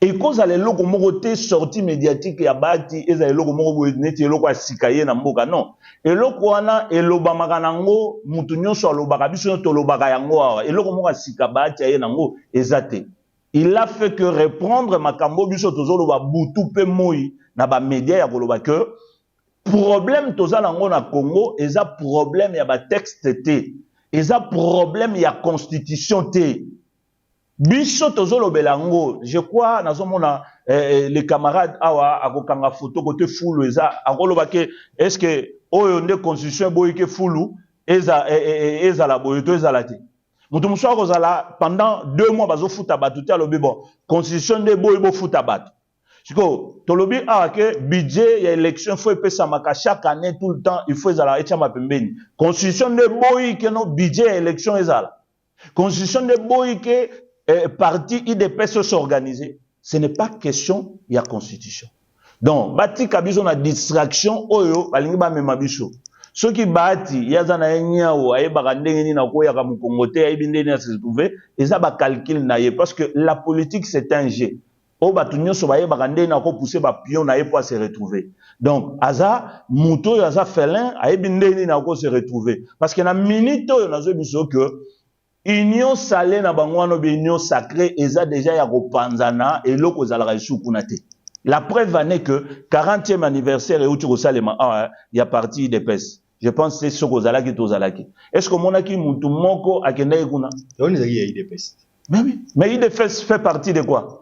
Et quand ça les locaux moroté sorti médiatique ya bati et ça les locaux moro neti loko asikaye na mboka non et loko wana et lobamaka nango mutu nyonso lobaka biso to lobaka yango awa et loko moko asika bati aye nango ezate il a fait que reprendre makambo biso tozo loba butu pe moi na ba média ya koloba que problème toza nango na Congo eza problème ya ba texte te eza problème ya constitution te. Biso tozolo belango, je crois, les camarades awa akokanga photo côté full eza akoloba ke est-ce que oyo nde constitution boyi ke fulu ezala boyi to ezala te mutu muso kozala pendant 2 mois bazofuta bato te alobi bon constitution nde boyi bofuta bato siko tolobi que budget ya élection faut epesamaka chaque année tout le temps il faut ezala etiama pembeni constitution nde boyi ke no budget ya élection ezala constitution nde boyi ke parti IDPS s'organiser. Ce n'est pas question de la constitution. Donc, bati kabiso na distraction oyo balingi ba mema biso. Ceux qui bati yazana nyao aye bakandenge ni na ko ya mu Congo te aye binde ni se trouver et ça ba calcul na ye parce que la politique c'est un jeu. O batu nyonso ba ye bakandenge na ko pousser ba pion na ye pour se retrouver. Donc, aza muto yaza felin aye binde ni na ko se retrouver parce que na minute oyo nazo biso que union salée na bangwano be union sacrée eza déjà ya kopanzana et loko zalaka sukunate. La preuve en est que 40e anniversaire et où tu salema il y a parti des PES. Je pense que c'est ce que zalaki to zalaki. Est-ce que monaki mutu moko akenda ekuna? On est à IDPS. Mais oui, mais IDPS fait partie de quoi?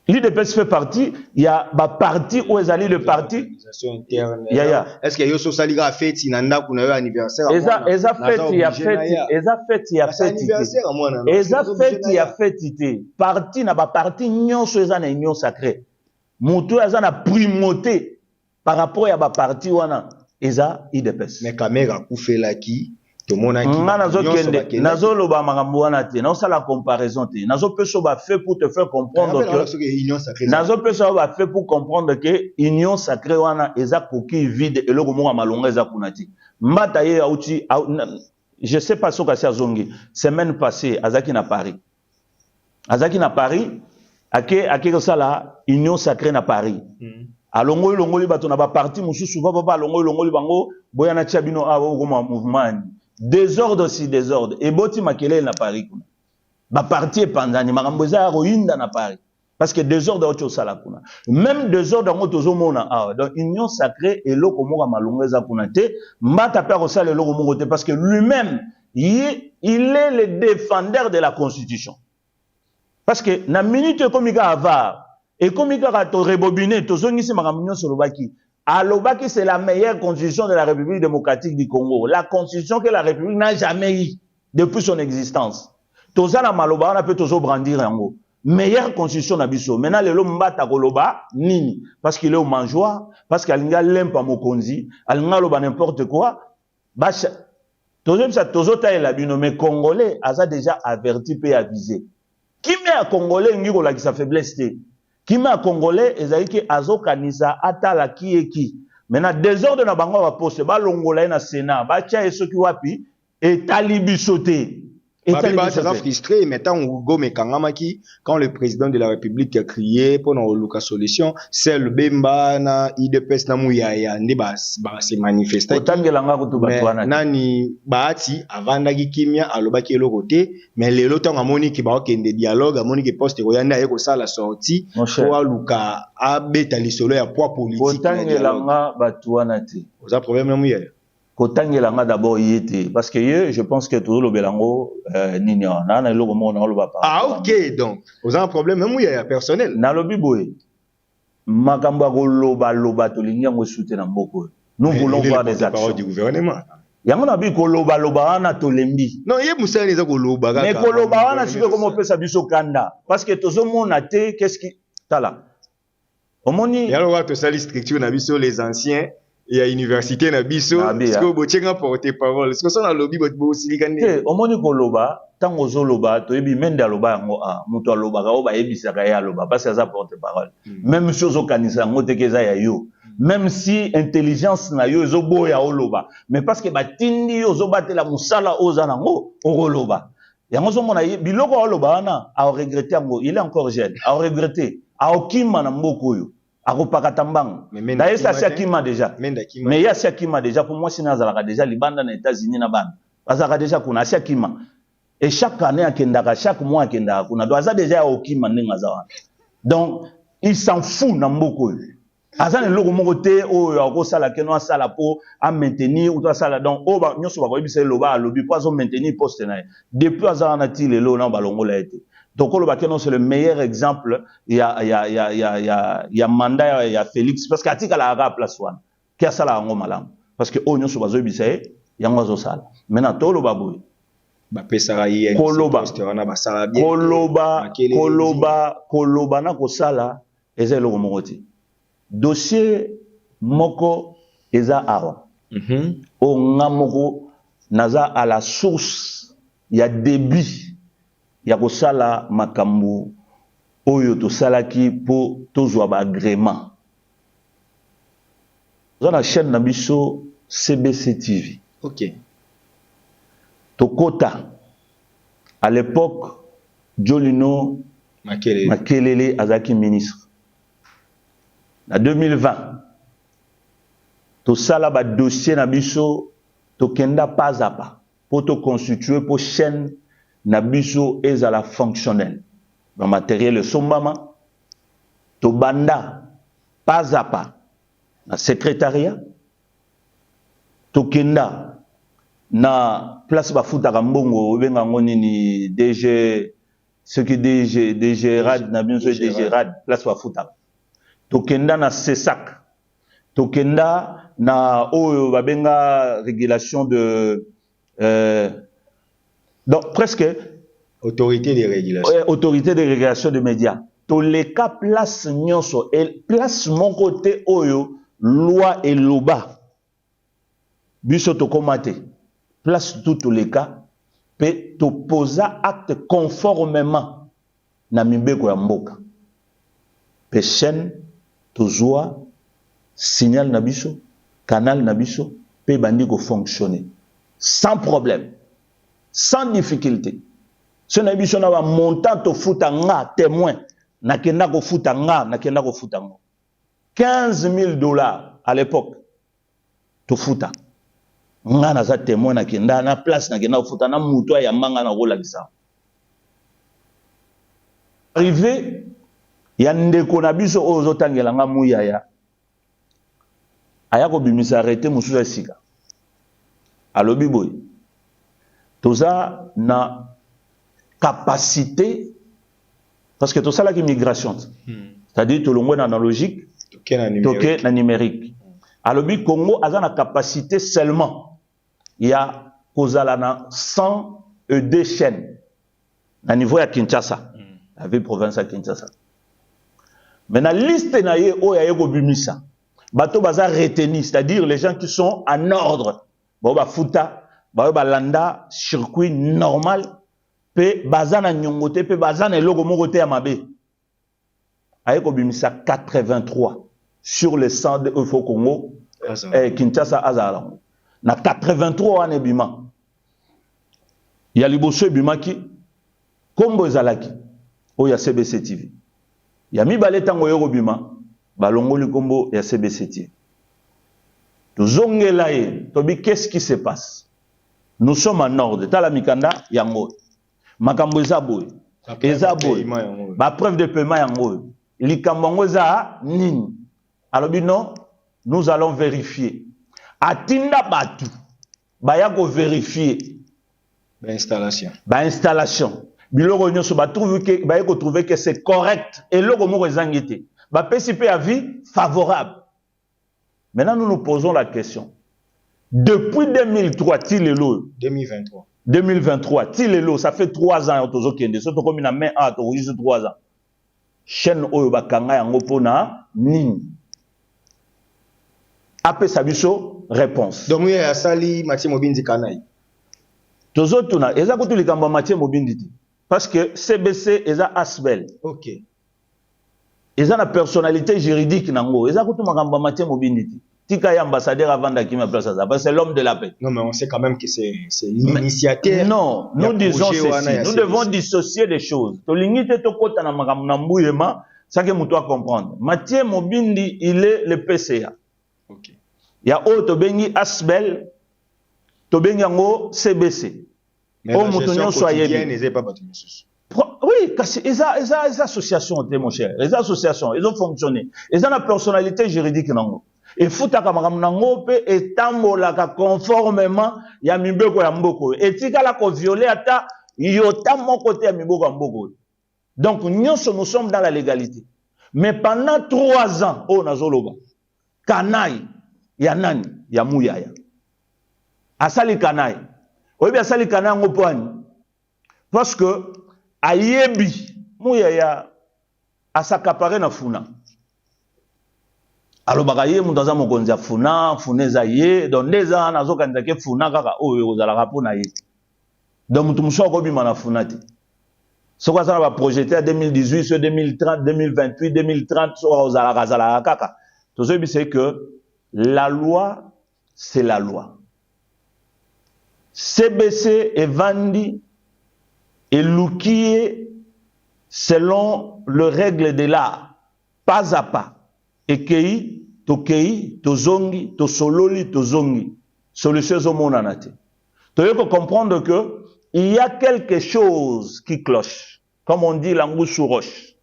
L'IDPS fait partie, il y a un parti où est allé le parti. Interne. Est-ce qu'il y a une saliga fête inanda kuna yo anniversaire? Eza fête il y a fête. Parti na ba parti nyonso eza na union sacrée. Mutu eza na primauté par rapport à ba parti wana eza IDPS. Mais caméra kufelaki to monaki. Nazo loba makambo wana te. Nazo la comparaison te. Nazo peso ba fait pour te faire comprendre que nazo peso ba fait pour comprendre que union sacrée wana eza coquille vide et loko monga malonga eza kunati. Mbata ye auti je sais pas ce que c'est zongi. Semaine passée azaki na Paris. Azaki na Paris ake sala union sacrée na Paris. Alongo longoli bato na ba parti mususu ba alongo longoli bango boya na tiabino awo ko mouvement. Désordre si désordre et boti makele na Paris kuna ba parti panzani makambo za roinda na Paris parce que désordre auto sala kuna même désordre ngo tozomona donc union sacrée et loko moka malongeza kuna te mbata pa ko sala loko mongo te parce que lui-même il est le défendeur de la constitution parce que na minute komika ava et komika to rebobiné tozongisi makambo nyonso lobaki Alobaki, c'est la meilleure constitution de la République démocratique du Congo. La constitution que la République n'a jamais eue depuis son existence. Tozana maloba, on a pu tozo brandir en haut. Meilleure constitution nabiso. Maintenant, le lombata koloba, nini. Parce qu'il est au mangeoire, parce qu'il a l'impa mokonzi, alinga loba n'importe quoi. Bacha. Tozo taille la bino, mais Congolais, a déjà averti et avisé. Qui met à Congolais, n'yiko la qui sa faiblesse te? Qui m'a Congolais, ezaliki azo kanisa atala qui et qui. Maintenant, désordre na bango va poste, ba longola na Sénat, ba tia et ceux qui wapi, et talibi sauté. Et talibi sauté. Frustré, maintenant, Hugo Mekangamaki, quand le président de la République a crié pour nos Luka solution, c'est le Bemba na IDPS na Mouyaya, ne ba se manifester. Otangelanga kutu batwana. Nani baati avandaki kimia alobaki elokote, mais le loto ngamoni ki ba okende dialogue, amoni ki poste koyanda yeko sala sortie pour Luka abeta lisolo ya poids politique. Otangelanga batwana te. Oza problème na Mouyaya. Kotangelanga d'abord yete parce que je pense que tout le belango nini na na loko mo na lo ba. Ah OK donc vous avez un problème même il y a personnel na lobi boye makambo ko loba to lingi ngo soute na mboko nous voulons voir des actions du gouvernement yango na bi ko loba wana to lembi non ye musali za ko loba mais ko loba wana siko comme pesa biso kanda parce que tozo mona te qu'est-ce qui tala omoni yalo wa to sali structure na biso les anciens. Il y a université na biso parce que botchenga porter parole parce que ça na lobby bo silikane omoni ko loba tango zo loba to yebi mende aloba yango muto aloba ka oba yebisaka ya loba parce que ça porte parole même chose au kanisa ngote keza ya yo même si intelligence na yo zo boya oloba mais parce que batindi yo zo batela musala oza nango oloba yango zo mona biloko oloba na a regretter ngo il est encore jeune a regretter a okima na mboko yo Akopakatambang. D'ailleurs, ça c'est Akima déjà. Mais il y a Akima déjà. Pour moi, c'est Nazaraka déjà. Libanda aux États-Unis na ban. Azaka déjà kuna Akima. Et chaque année akendaka, chaque mois akendaka kuna. Donc ça déjà Okima n'engazawa. Donc il s'en fout n'amboko. Azan le logo mokote o yako sala keno sala po à maintenir ou toi sala donc o ba nyoso ba ko bise loba lobi po azo maintenir poste na. Depuis azana ti le lo na balongo la été. Donc, c'est le meilleur exemple. Il y a mandat, il y a Félix, parce qu'à la place qui a ça là en malam parce que on nyonso bazo bisaye yango zo sala maintenant tolo baboy ba pesara yi koloba na ko sala eza eloko moko te dossier moko eza awa o nga moko naza à la source ya début ya ko sala makambo oyo to salaki po tozwa ba agrément dans la chaîne na biso CBC TV. OK. Tokota à l'époque Jolino Makelele azaki ministre. En 2020 to sala ba dossier na biso to kenda pas à pas pour te constituer pour chaîne na biso ezala fonctionnel. Le matériel sombama to banda pas à pas na secrétariat to kenda na place bafuta kambongo benga ngoni ni DG ce qui DG Rad na biso DG Rad place bafuta to kenda na CESAC to kenda na oyo babenga régulation de donc presque autorité de régulation. Autorité de régulation des médias. To les cas place nyonso et place mon côté oyo loi et loba. Biso to komate. Place tous les cas pe to posa acte conformément na mibeko ya mboka. Pe chaîne to joa signal na biso, canal na biso pe bandi ko fonctionner sans problème, sans difficulté. Si on a vu un montant de foot nga témoin, na kenda ko foot nga, na kenda ko foot nga. $15,000 à l'époque. To foot. Nga na za témoin na kenda na place na kenda ko foot na muto ya manga na rola bisa. Arrivé ya ndeko na biso ozo tangela nga muyaya. Aya ko bimisa arrêter musuza sika. Alobi boy. Toza na capacité parce que tout ça là qui migration c'est-à-dire tout le monde analogique toké na numérique alors bi Congo a la capacité seulement il y a kozala na 102 chaînes à niveau ya Kinshasa la ville province à Kinshasa mais na liste na ye o ya yeko bimisa bato baza retenu c'est-à-dire les gens qui sont en ordre ba futa ba landa circuit normal pe bazana nyongote pe bazana eloko moko te ya mabe ayeko bimisa 83 sur les 100 de Eufo Congo Kinshasa azala na 83 wana bima ya liboso bimaki kombo ezalaki o ya CBC TV ya mibale tango yoko bima balongoli kombo ya CBC TV tozongela ye tobi qu'est-ce qui se passe nous sommes en ordre tala mikanda yango makambo eza boy ba preuve de paiement yango likambo ngo eza nini alobi non nous allons vérifier atinda batu baya ko vérifier ba installation biloko nyonso ba trouver que baya ko trouver que c'est correct et loko moko ezangité ba PCP avis favorable. Maintenant nous nous posons la question depuis 2003 tilelo 2023 tilelo ça fait 3 ans tozo kende soto komi na main a to juste 3 ans chaîne oyo bakanga yango pona nini apé sabiso réponse donc oui ya sali Mathieu Mobindi kanai tozo tuna eza kutu likambo Mathieu Mobindi parce que CBC eza asbel OK eza na personnalité juridique nango eza kutu makambo Mathieu Mobindi tika ya ambassadeur avant d'Akima place ça parce que c'est l'homme de la paix. Non mais on sait quand même que c'est l'initiateur. Non, nous disons ceci, nous devons dissocier les choses. To lingite to kota na makambo na mbuyema, ça que muto comprendre. Mathieu Mobindi, il est le PCA. OK. Il y a autre bengi Asbel, to bengi ngo CBC. Oh muto nyo soyé pas battu. Oui, parce que les associations, mon cher, les associations, ils ont fonctionné. Ils ont la personnalité juridique nango. Et futaka makambo nango pe etambolaka conformément ya mibeko ya mboko etikala ko violer ata yota moko te ya mibeko ya mboko. Donc nous sommes dans la légalité. Mais pendant 3 ans oh nazoloba kanaï ya nani ya Muyaya asali kanai oyebi asali kanai ngopani parce que ayebi Muyaya asakapare na funa alobaka ye mutu aza mokonzi ya funa eza ye donc ndeza nazokanisa ke funa kaka oyo ozalaka mpona ye donc mutu mosusu akobima na funa te soki aza na baprojete ya 2018 so 2030 2028 2030 soki azalaka kaka tozoyebi c'est que la loi c'est la loi. CBC et Vandi et Lukie selon le règle de l'art, pas à pas. Ekei, tozongi, tosololi, tozongi. Solution au monanate. Tu veux comprendre que il y a quelque chose qui cloche. Comme on dit l'angou sous roche.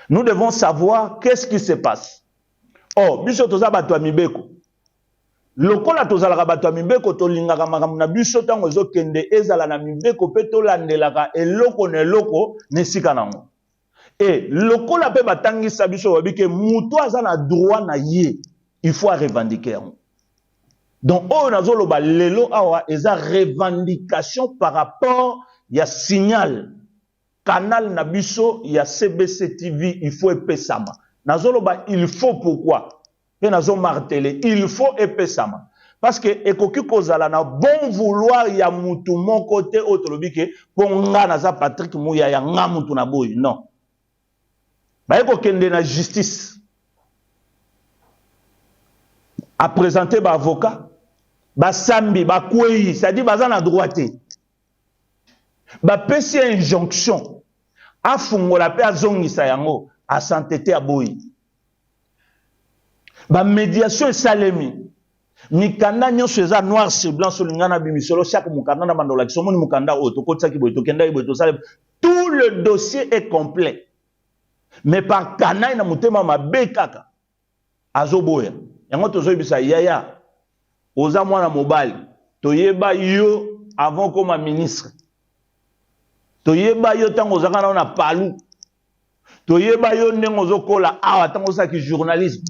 Nous devons savoir qu'est-ce qui se passe. Oh, biso toza bato ya mibeko. Lokola tozalaka bato ya mibeko tolingaka makambo na biso tango ezokende ezala na mibeko pe tolandelaka eloko na eloko nesika nango. Et lokola pe batangisa biso wabike mutu aza na droit na ye, il faut revendiquer yango. Donc oyo nazoloba lelo awa eza revendication par rapport ya signal canal na biso ya CBC TV il faut epesama. Nazoloba il faut pourquoi? Et nazo marteler il faut epesama. Parce que ekoki kozala na bon vouloir ya mutu mon côté otolobike ponga naza Patrick Muyaya nga mutu na boyi non. Ba eko kende na justice a présenter ba avocat ba sambi ba kwei c'est-à-dire baza na droité ba pesi injonction a fungola pe azongisa yango a sainteté a boyi ba médiation salemi mikanda nyonso eza noir sur blanc sur lingana bimisolo chaque mukanda na bandola kisomo ni mukanda oto kotsaki boy to kenda boy to salem tout le dossier est complet. Mais par kanai na mutema mabe kaka azoboya yango tozoyebisa yaya oza mwana mobali toyeba yo avant comme ministre toyeba yo tango ozaka na palu toyeba yo ndenge ozokola awa tango osaki journalisme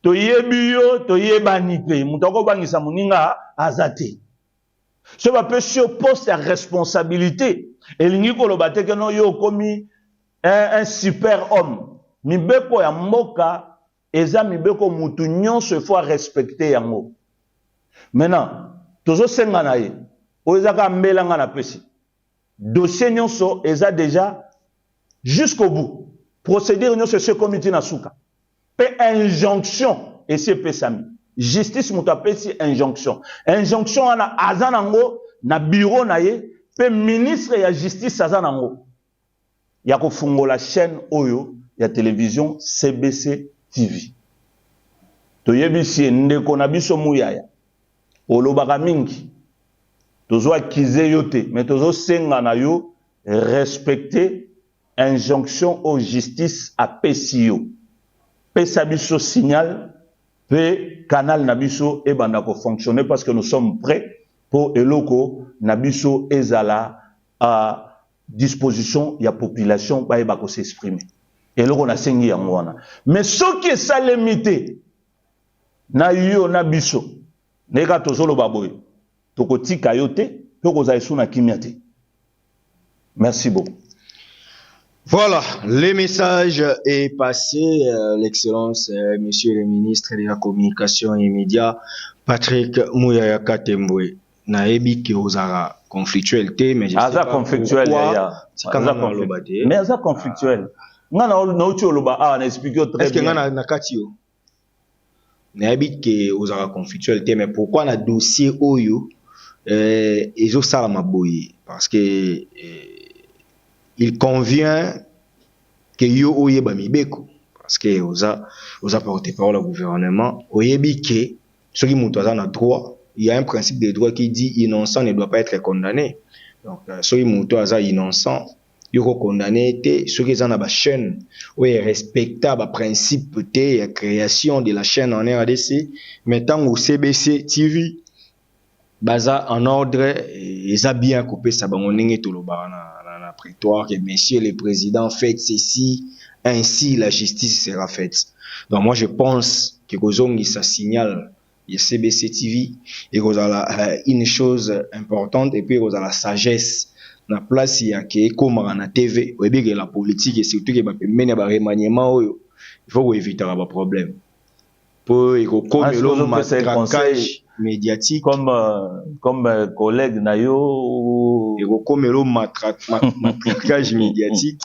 toyebi yo toyeba ni pe mutu akobangisa moninga azate so bape sur poste ya responsabilité elingi koloba te ke no yo komi un super homme. Mibeko ya mboka eza mibeko mutu nyonso faut respecter yango. Maintenant, tozo senga na ye. Ozaka mbelanga na pesi. Dossier nyonso eza déjà jusqu'au bout. Procédure nyonso se comité na suka. Pe injonction et se pesami. Justice mutu apesi injonction. Injonction ana azanango na bureau na ye pe ministre ya justice azanango. Ya kofungo la chaîne oyo ya télévision CBC TV. Toyebisi ndeko na biso Muyaya. Olobaka mingi. Tozo akize yote, mais tozo senga na yo respecter injonction au justice à PCO. Pesa biso signal pe canal na biso e banda ko fonctionner parce que nous sommes prêts pour eloko na biso ezala à disposition ya population ba eba ko s'exprimer et loko na sengi yango wana mais ce qui est ça limité na yo na biso neka tozolo baboy tokotika yote toko za isuna kimiate. Merci beaucoup. Voilà, le message est passé. L'excellence, monsieur le ministre de la communication et médias, Patrick Muyaya Katembwe. Naebi ki ozara conflictuel te mais je sais pas conflictuel mais aza conflictuel ngana no uti oloba na expliquer très bien est-ce que ngana na katio naebi ki ozara conflictuel te mais pourquoi na dossier oyo ezo sala maboye parce que il convient que yo oyeba mibeko parce que oza porte-parole au gouvernement oyebi ke soki mutu aza na droit. Il y a un principe de droit qui dit innocent ne doit pas être condamné. Donc, si mutu aza innocent, il faut condamner. Ceux qui sont dans la chaîne, oui, respectable principe de création de la chaîne en RDC, mettant au CBC TV, baza en ordre, ils ont bien coupé ça. On est tout le na prétoire que Monsieur le Président fait ceci, ainsi la justice sera faite. Donc moi je pense que Kozongi ça signale CBC TV et vous avez une chose importante et puis vous avez la sagesse na place ya ke comme na TV ou bien la politique et surtout que ba mener ba remaniement il faut éviter ba problème pour comme le matraquage médiatique comme collègue nayo et comme le matraquage médiatique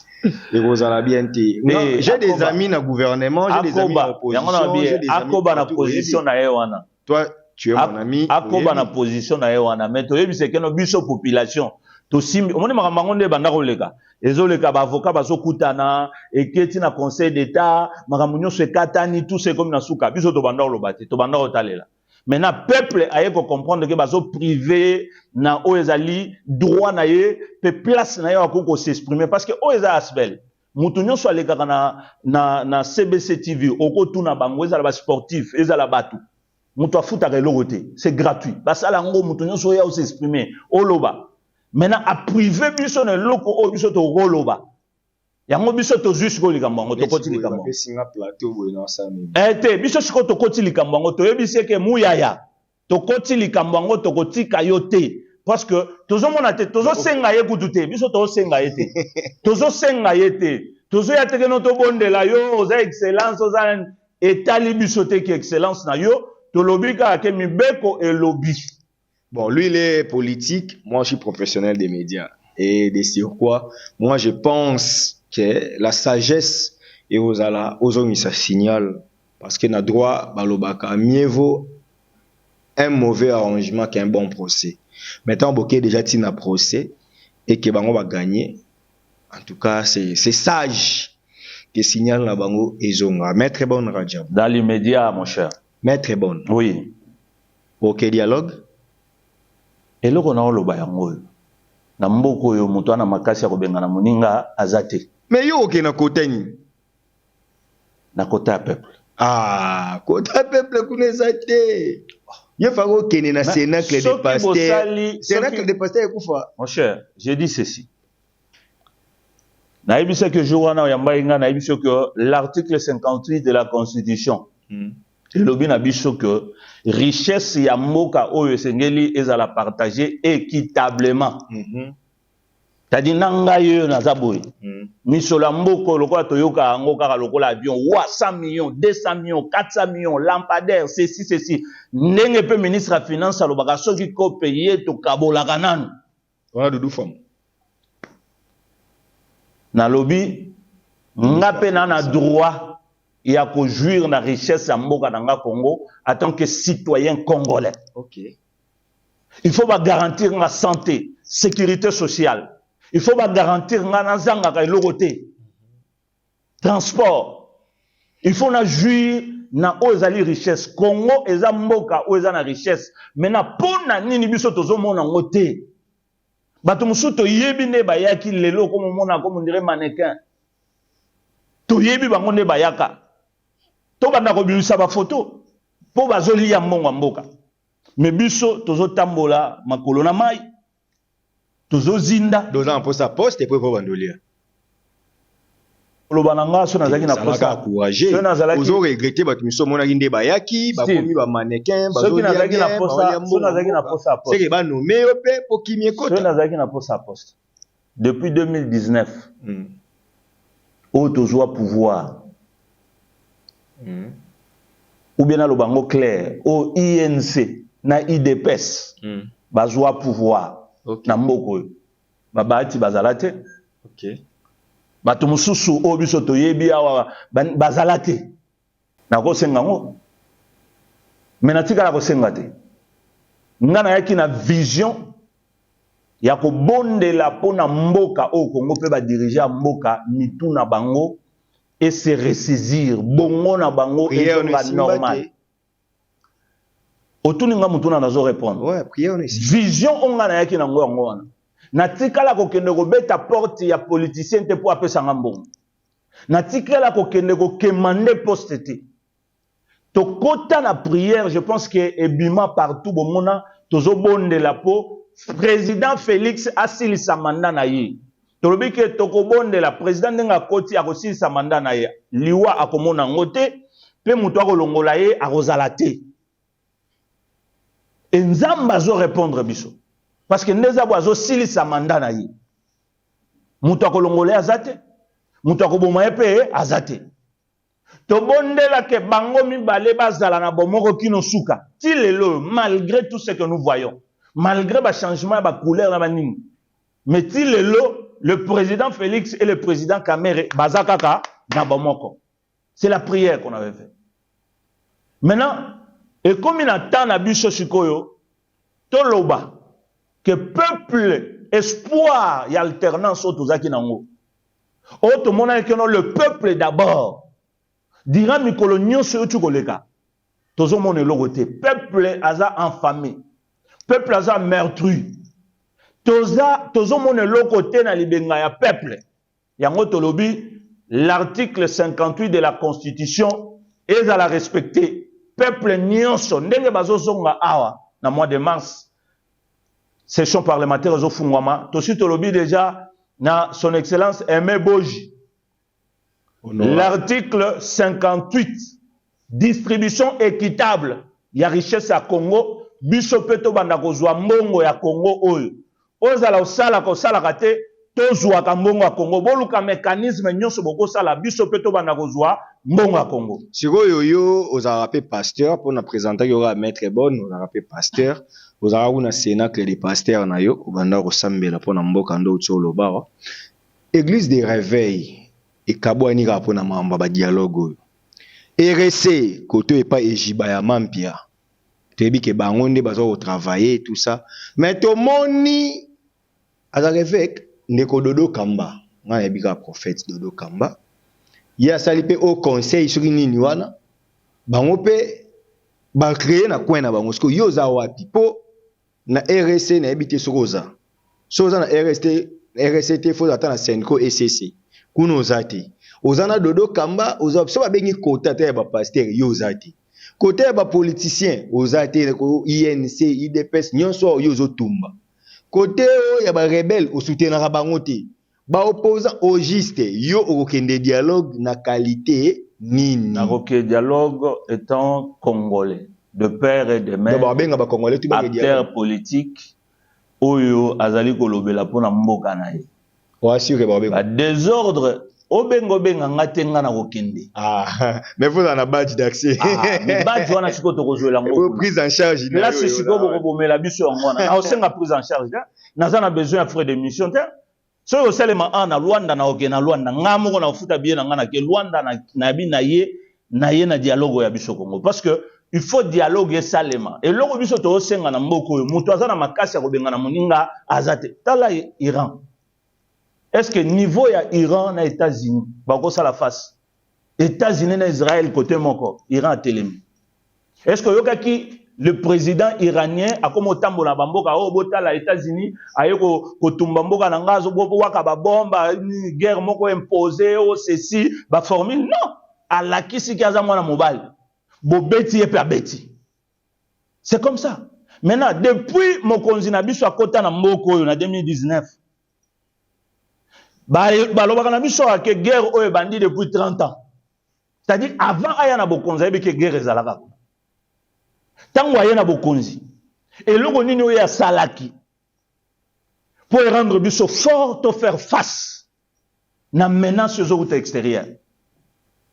et vous allez bien te j'ai des amis na gouvernement j'ai des amis en opposition j'ai des amis na position na yewana toi tu es mon ami akoba na position na yewana mais to yebi c'est que no biso population to simbi omoni makambo nde banda koleka ezoleka ba avocat bazokutana eketi na conseil d'état makambo nyonso ekatani tout c'est comme na suka biso to banda kolobate to banda kotalela maintenant peuple aye ko comprendre que bazo privé na oezali droit na ye pe place na ye akoko s'exprimer parce que oeza asbel mutu nyonso alekaka na CBC TV okotuna bango ezala ba sportif ezala batu mutu afutaka eloko te c'est gratuit basala ngo mutu nyonso ya s'exprimer oloba. Maintenant, à privé, biso ne loko o biso to roloba. Yango biso to juste ko likambo to koti likambo. Biso siko to koti likambo to yebise ke muyaya. To koti likambo to koti kayote parce que tozo mona te tozo senga ye kutute biso to senga yete. Tozo senga yete. Tozo ya te ke no to bondela yo oza excellence oza etali biso te ki excellence na yo to lobika ke mibeko e lobby. Bon, lui, il est politique. Moi, je suis professionnel des médias. Et de surcroît, moi, je pense que la sagesse et aux hommes, ça signale. Parce qu'il a droit, balobaka, mieux vaut un mauvais arrangement qu'un bon procès. Maintenant, Boké déjà tient un procès et que Bango va gagner. En tout cas, c'est sage que signale la Bango et Zonga. Maître Bonne Rajab. Dans l'immédiat, mon cher. Maître Bonne. Oui. Ok, dialogue. Eloko na oloba yango na mboko yo mutu ana makasi ya kobenga na moninga azate mais yo okena côté ni na côté ya peuple côté ya peuple kuna ezate yo fango kene na cénacle de pasteur cénacle de pasteur ekufa mon cher j'ai dit ceci na yebisa que jowana yamba inga na yebisa que l'article 58 de la constitution elobi na biso que richesse ya mboka oyo esengeli ezala partager équitablement. C'est-à-dire nanga yo naza boye. Misolo mboko lokola toyoka yango kaka lokola avion 100 millions, 200 millions, 400 millions, lampadaire, ceci. Ndenge pe ministre ya finance alobaka soki ko payer to kabolaka nanu. Wana dudu fam. Na lobi nga pe na droit il y a qu'au jouir la richesse à Mboka Nanga Congo en tant que citoyen congolais. Ok. Il faut garantir la santé, sécurité sociale. Il faut garantir la transport. Il faut jouir na ozali richesse. Congo eza Mboka oza na richesse. Mais na pona nini biso tozo mona ngote. Bato musuto yebi ne bayaki lelo comme mona comme on dirait mannequin. To yebi bango ne bayaka. To banda ko bilisa ba photo po bazoli ya mbongo mboka mais biso tozo tambola makolo na mai tozo zinda doza en sa poste et puis po bandolia lo bananga so nazaki na poste encourager ozo regretter bato miso mona kinde bayaki ba komi ba mannequin bazoli ya nazaki na poste so nazaki na poste à poste c'est que ba nommer pe po kimie kota so nazaki na poste à poste depuis 2019 o tozo pouvoir ou bien le bango clair au INC na IDPS bazwa pouvoir na mboko babati bazalate ok bato mususu o biso toyebi awa bazalate na ko senga ngo mais natika la ko senga te ngana yaki na vision ya ko bondela pona mboka o Congo pe ba diriger mboka mituna bango et se ressaisir bongo na bango et normal. Otuninga mutuna nazo répondre. Ouais, prière ici. Vision onga na yaki na ngo yango wana. Na tikala ko kende ko beta porte ya politicien te pour apesa ngambongo. Na tikala ko kende ko kemande poste te. To kota na prière, je pense que ebima partout bomona tozo bonde la po président Félix asilisa mandat na ye. Tolobi ke tokobonde la président ndenga koti akosilisa mandat na ye liwa akomona ngote pe mutu akolongola ye akozala te Et nzamba zo répondre biso. Parce que ndeza boazo sili sa mandat na ye. Mutu akolongole azate. Mutu akoboma epe azate. Tobondela ke bango mibale bazala na bomoko kino suka. Ti lelo malgré tout ce que nous voyons. Malgré ba changement ba couleur na baning. Mais ti lelo le président Félix et le président Kamere bazakaka na bomoko. C'est la prière qu'on avait fait. Maintenant, et comme il attend na biso sikoyo, toloba que peuple espoir y alternance autozaki nango. Auto mona que le peuple d'abord dira mikolo nyonso yo tukoleka. Tozo mona logote peuple aza infamé. Peuple aza meurtri. Tozo mona logote na libenga ya peuple. Yango tolobi l'article 58 de la Constitution est à la respecter. Peuple nyonso ndenge bazozonga awa na mois de mars session parlementaire zo fungwama tosi tolobi déjà na son excellence Aimé Boji l'article 58 distribution équitable ya richesse à Congo biso peto banda kozwa mbongo ya Congo oyo ozala osala kosala kate tozwa ka mbongo ya Congo boluka mécanisme nyonso boko sala biso peto banda kozwa mbongo ya Congo sikoyo yo ozala rappelé pasteur pour na présenter yo ra maître bonne ozala rappelé pasteur ozala kuna cénacle de pasteur na yo obanda kosambela pour na mboka ndo tsolo bawa église de réveil et kabwani ka pour na mamba ba dialogue RC koto epa ejiba ya mampia tebi ke bango nde bazo travailler tout ça mais to moni aza réveil ndeko Dodo Kamba nga yebika prophète Dodo Kamba ya salipe au conseil sur nini wana bango pe ba créer na coin na bango sko yoza wapi po na RC na ebité sokoza soza na RCT faut attendre na Senko ECC kuno zati ozana Dodo Kamba oza so ba bengi kota te ba pasteur yozati côté ba politicien ozati ko INC IDPS nyonso yozo tumba côté ya ba rebelle au soutenir bango te ba opposant au juste yo okende dialogue na qualité nini na dialogue étant congolais de père et de mère acteur politique oyo azali kolobela pona mboka na ye wa sûr ba désordre obengo benga ngatenga na kokende mais vous en a badge d'accès mais badge wana siko to kozwela ngo prise en charge là c'est siko bomela biso ngona na osenga prise en charge naza na besoin de frais de mission te so yo selema na Luanda na okena Luanda ngamoko na ofuta bien na ngana ke Luanda na bi na ye na dialogue ya biso Congo parce que il faut dialoguer salema et loko biso to osenga na mboko yo muto aza na makasi ya kobenga na moninga azate tala Iran. Est-ce que niveau ya Iran na États-Unis bako sala face États-Unis na Israël côté moko Iran a télém. Est-ce que yokaki le président iranien a comme tambola bamboka o botala États-Unis ayeko kotumba mboka na ngazo bobo waka ba bomba guerre moko imposée o ceci ba formule non ala kisi kaza mwana mobile bo beti et pa beti. C'est comme ça. Maintenant depuis mokonzi na biso akota na mboko yo na 2019 balobaka na biso ke guerre oyo bandi depuis 30 ans. C'est-à-dire avant aya na bokonzi ayebe ke guerre ezalaka. Tango aya na bokonzi eloko nini oyo ya salaki pour rendre biso fort to faire face na menace zo extérieure.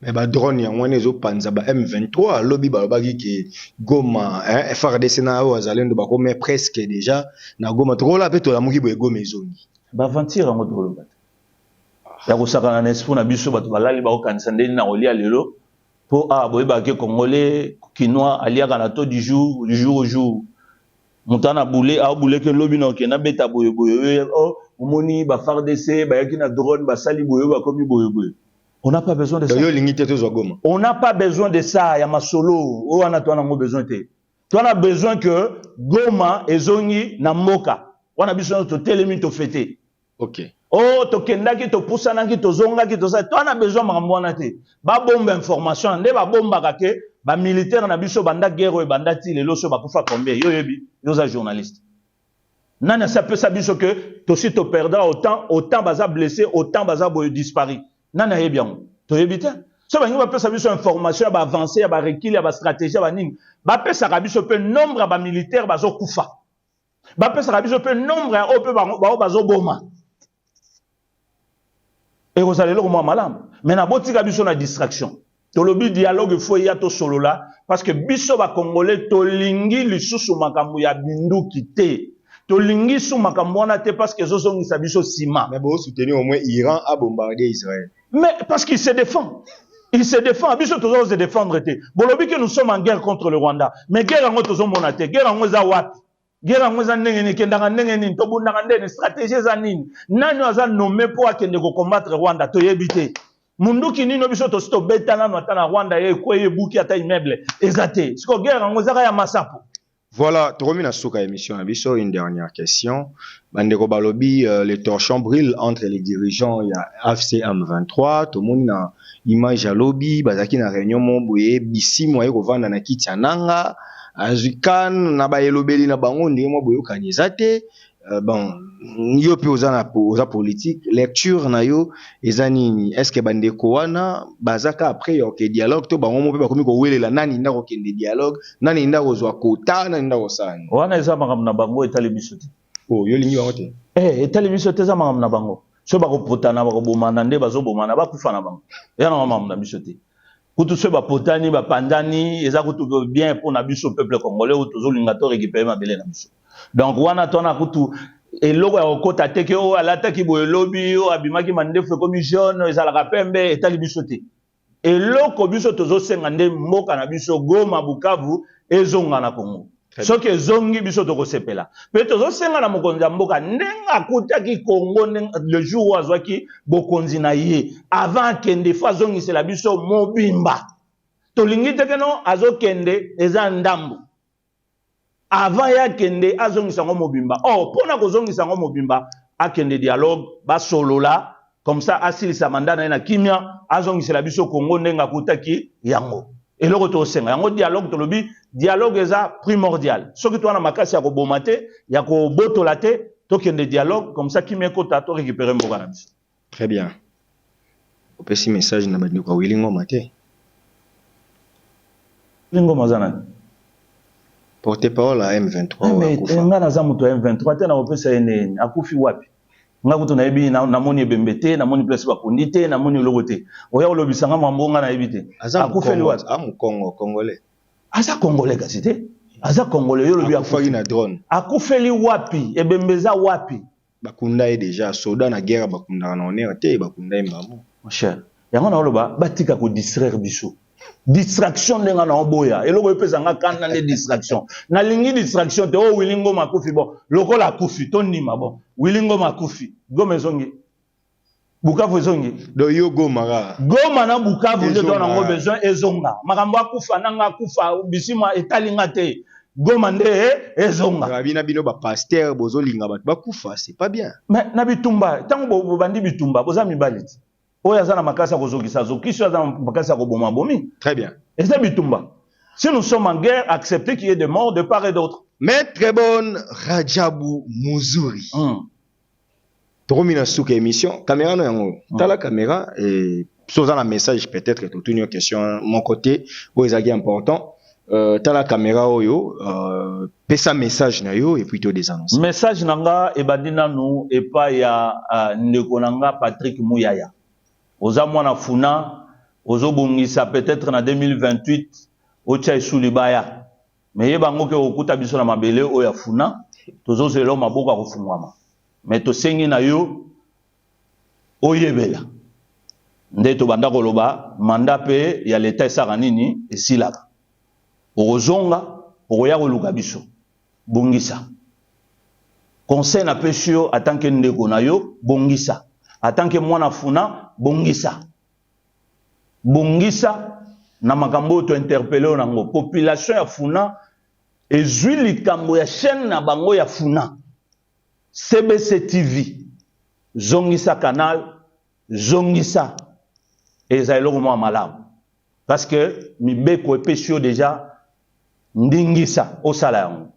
Mais ba drone ya ngone zo panza ba M23 lobby balobaki ke Goma FARDC na o azalendo ba comme presque déjà na Goma to la peto la muki bo Goma ezongi ba aventure ngo to loba ya kosaka na espo na biso bato balali ba okanisa ndeni na olia lelo po boyeba ke congolais kinois aliaka na to du jour au jour mutana boule boule ke lobi na okena beta boye boye omoni ba FARDC ba yaki na drone ba sali boye ba komi boye boye. On n'a pas besoin de ça. On n'a pas besoin de ça. Il y a ma solo. On a besoin de. Tu as besoin que Goma et Zongi na moka. On a besoin de télémi to fêter. Ok. Oh, to kenda ki to pusana ki to zonga ki to ça. Tu as besoin de te. Ba bombe information. Ne ba bomba kake. Ba militaire na biso banda guerre et banda ti le loso ba kufa combien. Yo yebi. Yo za journaliste. Nana ça peut s'abiso que to si to perdra autant baza blessé autant baza boy disparu. Nana yebian. To yebite. so bangi bapesa biso information ya baavancé ya barekile ya bastratégie ya banini bapesaka biso mpe nombre ya bamilitaire bazokufa bapesaka biso mpe nombre ya oyo mpe bao bazoboma ekozala eloko mwa malamu me na botika biso na distraction tolobi dialogue fo ya tosolola parce que biso bakongolais tolingi lisusu makambo ya binduki te tolingi su makambo wana te parce que ezozongisa biso nsima mais bon soutenir au moins Iran a bombardé Israël mais parce qu'il se défend biso tozo se défendre te bolobi que nous sommes en guerre contre le Rwanda mais guerre yango tozomona te guerre yango eza wapi guerre yango eza ndenge nini kendanga ndenge nini tobundaka ndenge stratégie eza nini nani aza nommé po akende ko combattre Rwanda toyebi te munduki nino biso tosi tobeta nano ata na Rwanda ye kweye buki ata immeuble eza te siko guerre yango ezaka ya masapo. Voilà, tokomi na suka émission na biso une dernière question. Bandeko balobi les torchons brûlent entre les dirigeants ya AFC M23 to moni na image ya lobby bazaki na réunion moboye bisi moye ko vanda na kiti ya nanga azukan na ba elobeli na bango ndenge moboye kanizate bon yo pe oza politique lecture na yo ezanini est-ce que bandeko wana bazaka après OK dialogue to bango mo pe bakomi ko welela nani ndako kende dialogue nani ndako zwa kota nani ndako sani wana eza makambo na bango etali biso te oh yo lingi bango te etali biso te eza makambo na bango so bakopotana bakobomana nde bazobomana bakufa na bango eza na makambo na biso te kutu so bapotani bapandani eza kutu bien pour na biso peuple congolais ou tozolinga to récupérer mabele na biso donc wana tona kutu eloko ya kokota te ke oyo alataki boye lobi oyo abimaki mandefu ekomi jaune ezalaka pembe etali biso te eloko biso tozosenga nde mboka na biso Goma Bukavu ezonga na Congo soki ezongi biso tokosepela mpe tozosenga na mokonzi ya mboka ndenge akutaki Congo le jour oyo azwaki bokonzi na ye avant akende fo azongisela biso mobimba tolingi te keno azokende eza ndambo avant ya kende azongisa ngo mobimba pona kozongisa ngo mobimba akende dialogue basolola comme ça asilisa mandana na kimia azongisela biso Congo ndenga kutaki yango eloko tosenga yango dialogue tolobi dialogue eza primordial soki to na makasi ya koboma te ya kobotola te tokende dialogue comme ça kimia kota to récupérer mboka na biso. Très bien. Opesi message na bandeko wilingo mate lingo mazana porte-parole à M23 mais nga naza muto M23 te na opesa ene akufi wapi nga kutu na yebi na moni ebembete na moni place bakundi te na moni logote oya olobisanga mambo nga na yebi te akufeli wapi amu Congo congolais aza congolais kasi te aza congolais yo lobi akufaki na drone akufeli wapi ebembeza wapi bakunda ye déjà soldat na guerre bakunda na honneur te bakunda ye mbamo mon cher yango na oloba batika ko distraire biso distraction ndenga na oboya eloko epesa nga kana ne distraction na lingi distraction te wilingo makufi bon lokola akufi to ndima bon wilingo makufi Goma ezongi Bukavu ezongi do yo Goma na Bukavu nde to na ngo besoin ezonga makambo akufa nanga akufa bisima etalinga te Goma nde ezonga rabina bino ba pasteur bozolinga bat bakufa c'est pas bien mais na bitumba tango bobandi bitumba boza mibali oya na makasa kozokisa zokisho za makasa koboma bomi. Très bien. Et c'est bitumba. Si nous sommes en guerre, acceptez qu'il y ait des morts de part et d'autre. Mais très bonne Rajabu Muzuri. Toromina souka émission caméra no yango. Tala caméra et sans un message peut-être toute une question mon côté bo ezaki important. Tala caméra oyo pesa message na yo et puis to des annonces. Message nanga e badina nous et pas ya ndeko nanga Patrick Muyaya. Oza mwana funa ozobongisa peut-être na 2028 ocha isulibaya mais yebango ke okuta biso na mabele oya funa tozozelo maboka kofungwama mais to sengi na yo oyebela nde to banda koloba manda pe ya leta esaka nini esilaka ozonga oya koluka biso bongisa conseil na pesio atanke ndeko na yo bongisa atanke mwana funa bongisa na makambo to interpeller nango population ya funa ezwi likambo ya chaîne na bango ya funa CBC TV zongisa canal zongisa ezalelo mo malamu parce que mibeko epesio déjà ndingisa osala yango.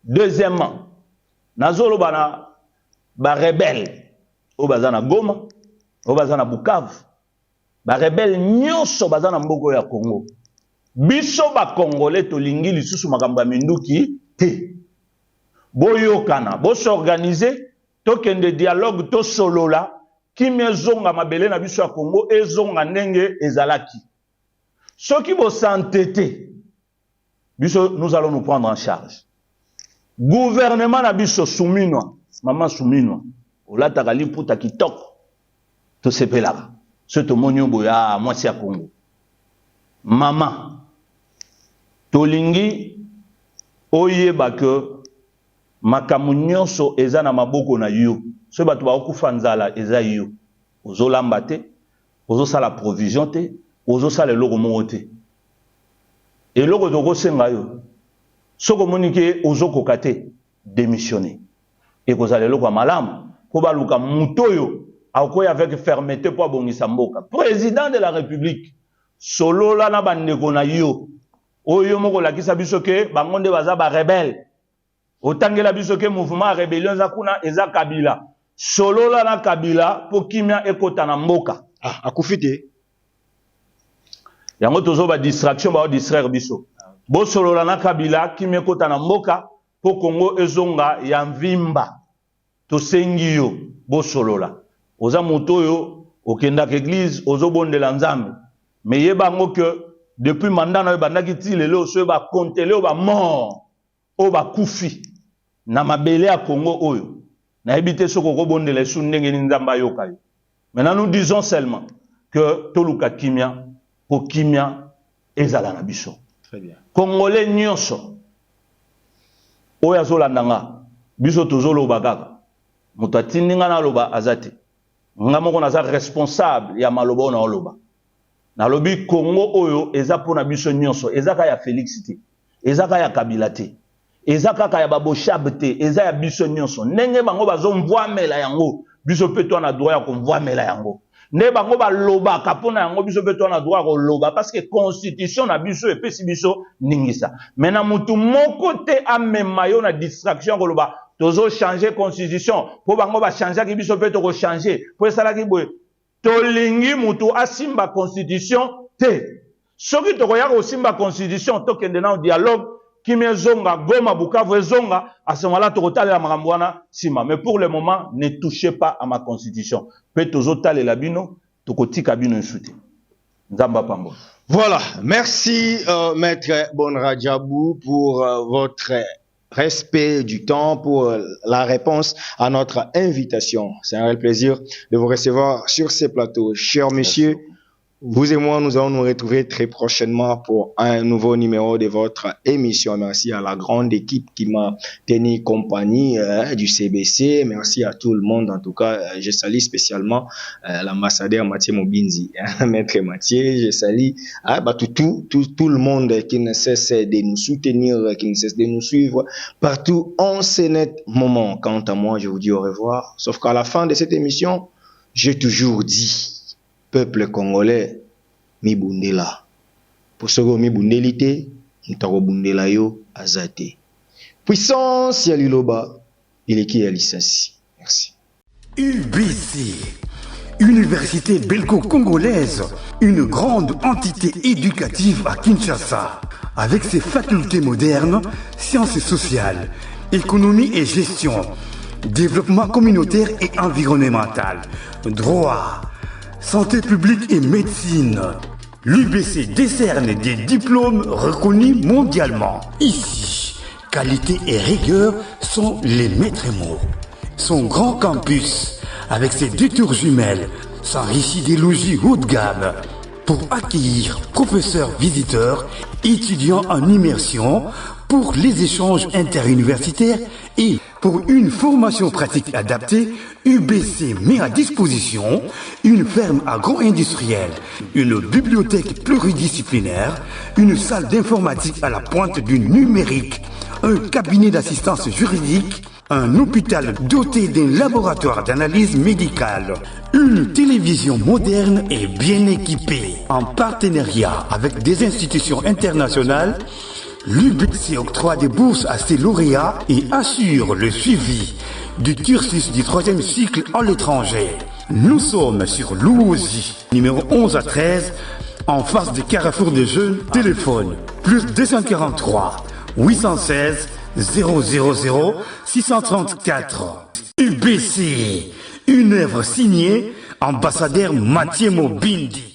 Deuxièmement nazolo bana ba rebelle o bazana Goma o bazana Bukavu ba rebelle nyonso baza na mboko ya Congo. Biso ba Congolais tolingi lisusu makambo ya minduki te. Boyokana, bo s'organiser, tokende dialogue to solola, kimia zonga mabele na biso ya Congo ezonga ndenge ezalaki. Soki bo s'entêter, biso nous allons nous prendre en charge. Gouvernement na biso souminwa, maman souminwa, olata kali puta kitoko, to sepelaka. Ce tomonyo boya mwasi ya Congo. Maman, tolingi oyeba ke makambo nyonso eza na maboko na yo. So bato bakufa nzala eza yo. Ozolamba te, ozosala provision te, ozosala eloko moko te. Eloko tokosenga yo. Soko monike ozokoka te, démissionner. Ekozala eloko ya malamu po baluka mutu oyo akoya avec fermeté po abongisa mboka. Président de la République solola na bandeko na yo. Oyo moko lakisa biso ke bango nde baza ba rebelle. Otangela biso ke mouvement rébellion za kuna eza Kabila. Solola na Kabila po kimia ekota na mboka. Ah, akufite. Yango tozo ba distraction ba distraire biso. Bo solola na Kabila kimia ekota na mboka po Congo ezonga ya mvimba. To sengi yo bo solola. Oza moto yo okenda ke église ozo bondela nzambe. Mais yeba ngo que depuis mandat na bandaki ti lelo so ba kontele ba mort o ba kufi na mabele ya Congo oyo. Na ebité soko ko bondela su ndenge ni nzamba yoka yo. Maintenant nous disons seulement que toluka kimia po kimia ezala na biso. Très bien. Congolais nyonso oya zolandanga biso tozoloba kaka. Mutu atindinga na loba azate. Nga moko naza responsable ya maloba na oloba. Na lobi Congo oyo eza pona biso nyonso, eza ka ya Félix te, eza ka ya Kabila te, eza ka ya Baboshab te, eza ya biso nyonso. Ndenge bango bazo mvwamela yango, biso pe to na droit ya komvwamela yango. Ne bango ba loba kapona yango biso pe to na droit ko loba parce que constitution na biso epesi biso ningisa. Mena mutu moko te amema yo na distraction ko loba tozo changer constitution, po bango ba changer ki biso pe to ko changer, po sala ki boye tolingi mutu asimba constitution te. Soki toko ya ko simba constitution tokende na dialogue kimi ezonga Goma Bukavu ezonga à ce moment-là toko talela makambo wana sima. Mais pour le moment ne touchez pas à ma constitution. Pe tozo talela bino toko tika bino nsute. Nzamba pambo. Voilà, merci maître Bonradjabou pour votre respect du temps, pour la réponse à notre invitation. C'est un réel plaisir de vous recevoir sur ces plateaux. Chers messieurs, vous et moi, nous allons nous retrouver très prochainement pour un nouveau numéro de votre émission. Merci à la grande équipe qui m'a tenu compagnie du CBC. Merci à tout le monde. En tout cas, je salue spécialement l'ambassadeur Mathieu Mobinzi, maître Mathieu. Je salue tout le monde qui ne cesse de nous soutenir, qui ne cesse de nous suivre partout en ce net moment. Quant à moi, je vous dis au revoir. Sauf qu'à la fin de cette émission, j'ai toujours dit peuple congolais, mi bundela. Pour ce que mi bundelité, ntako bundela yo azate. Puissance ya liloba, il est qui ya lisasi. Merci. UBC, Université belgo-congolaise, une grande entité éducative à Kinshasa, avec ses facultés modernes, sciences sociales, économie et gestion, développement communautaire et environnemental, droit, santé publique et médecine. L'UBC décerne des diplômes reconnus mondialement. Ici, qualité et rigueur sont les maîtres mots. Son grand campus, avec ses 2 tours jumelles, s'enrichit des logis haut de gamme pour accueillir professeurs visiteurs, étudiants en immersion, pour les échanges interuniversitaires et pour une formation pratique adaptée. UBC met à disposition une ferme agro-industrielle, une bibliothèque pluridisciplinaire, une salle d'informatique à la pointe du numérique, un cabinet d'assistance juridique, un hôpital doté d'un laboratoire d'analyse médicale, une télévision moderne et bien équipée. En partenariat avec des institutions internationales, l'UBC octroie des bourses à ses lauréats et assure le suivi du cursus du 3e cycle à l'étranger. Nous sommes sur Lououzi, numéro 11 à 13, en face de Carrefour des Jeunes. Téléphone plus 243 816 000 634. UBC, une œuvre signée ambassadeur Mathieu Mobindi.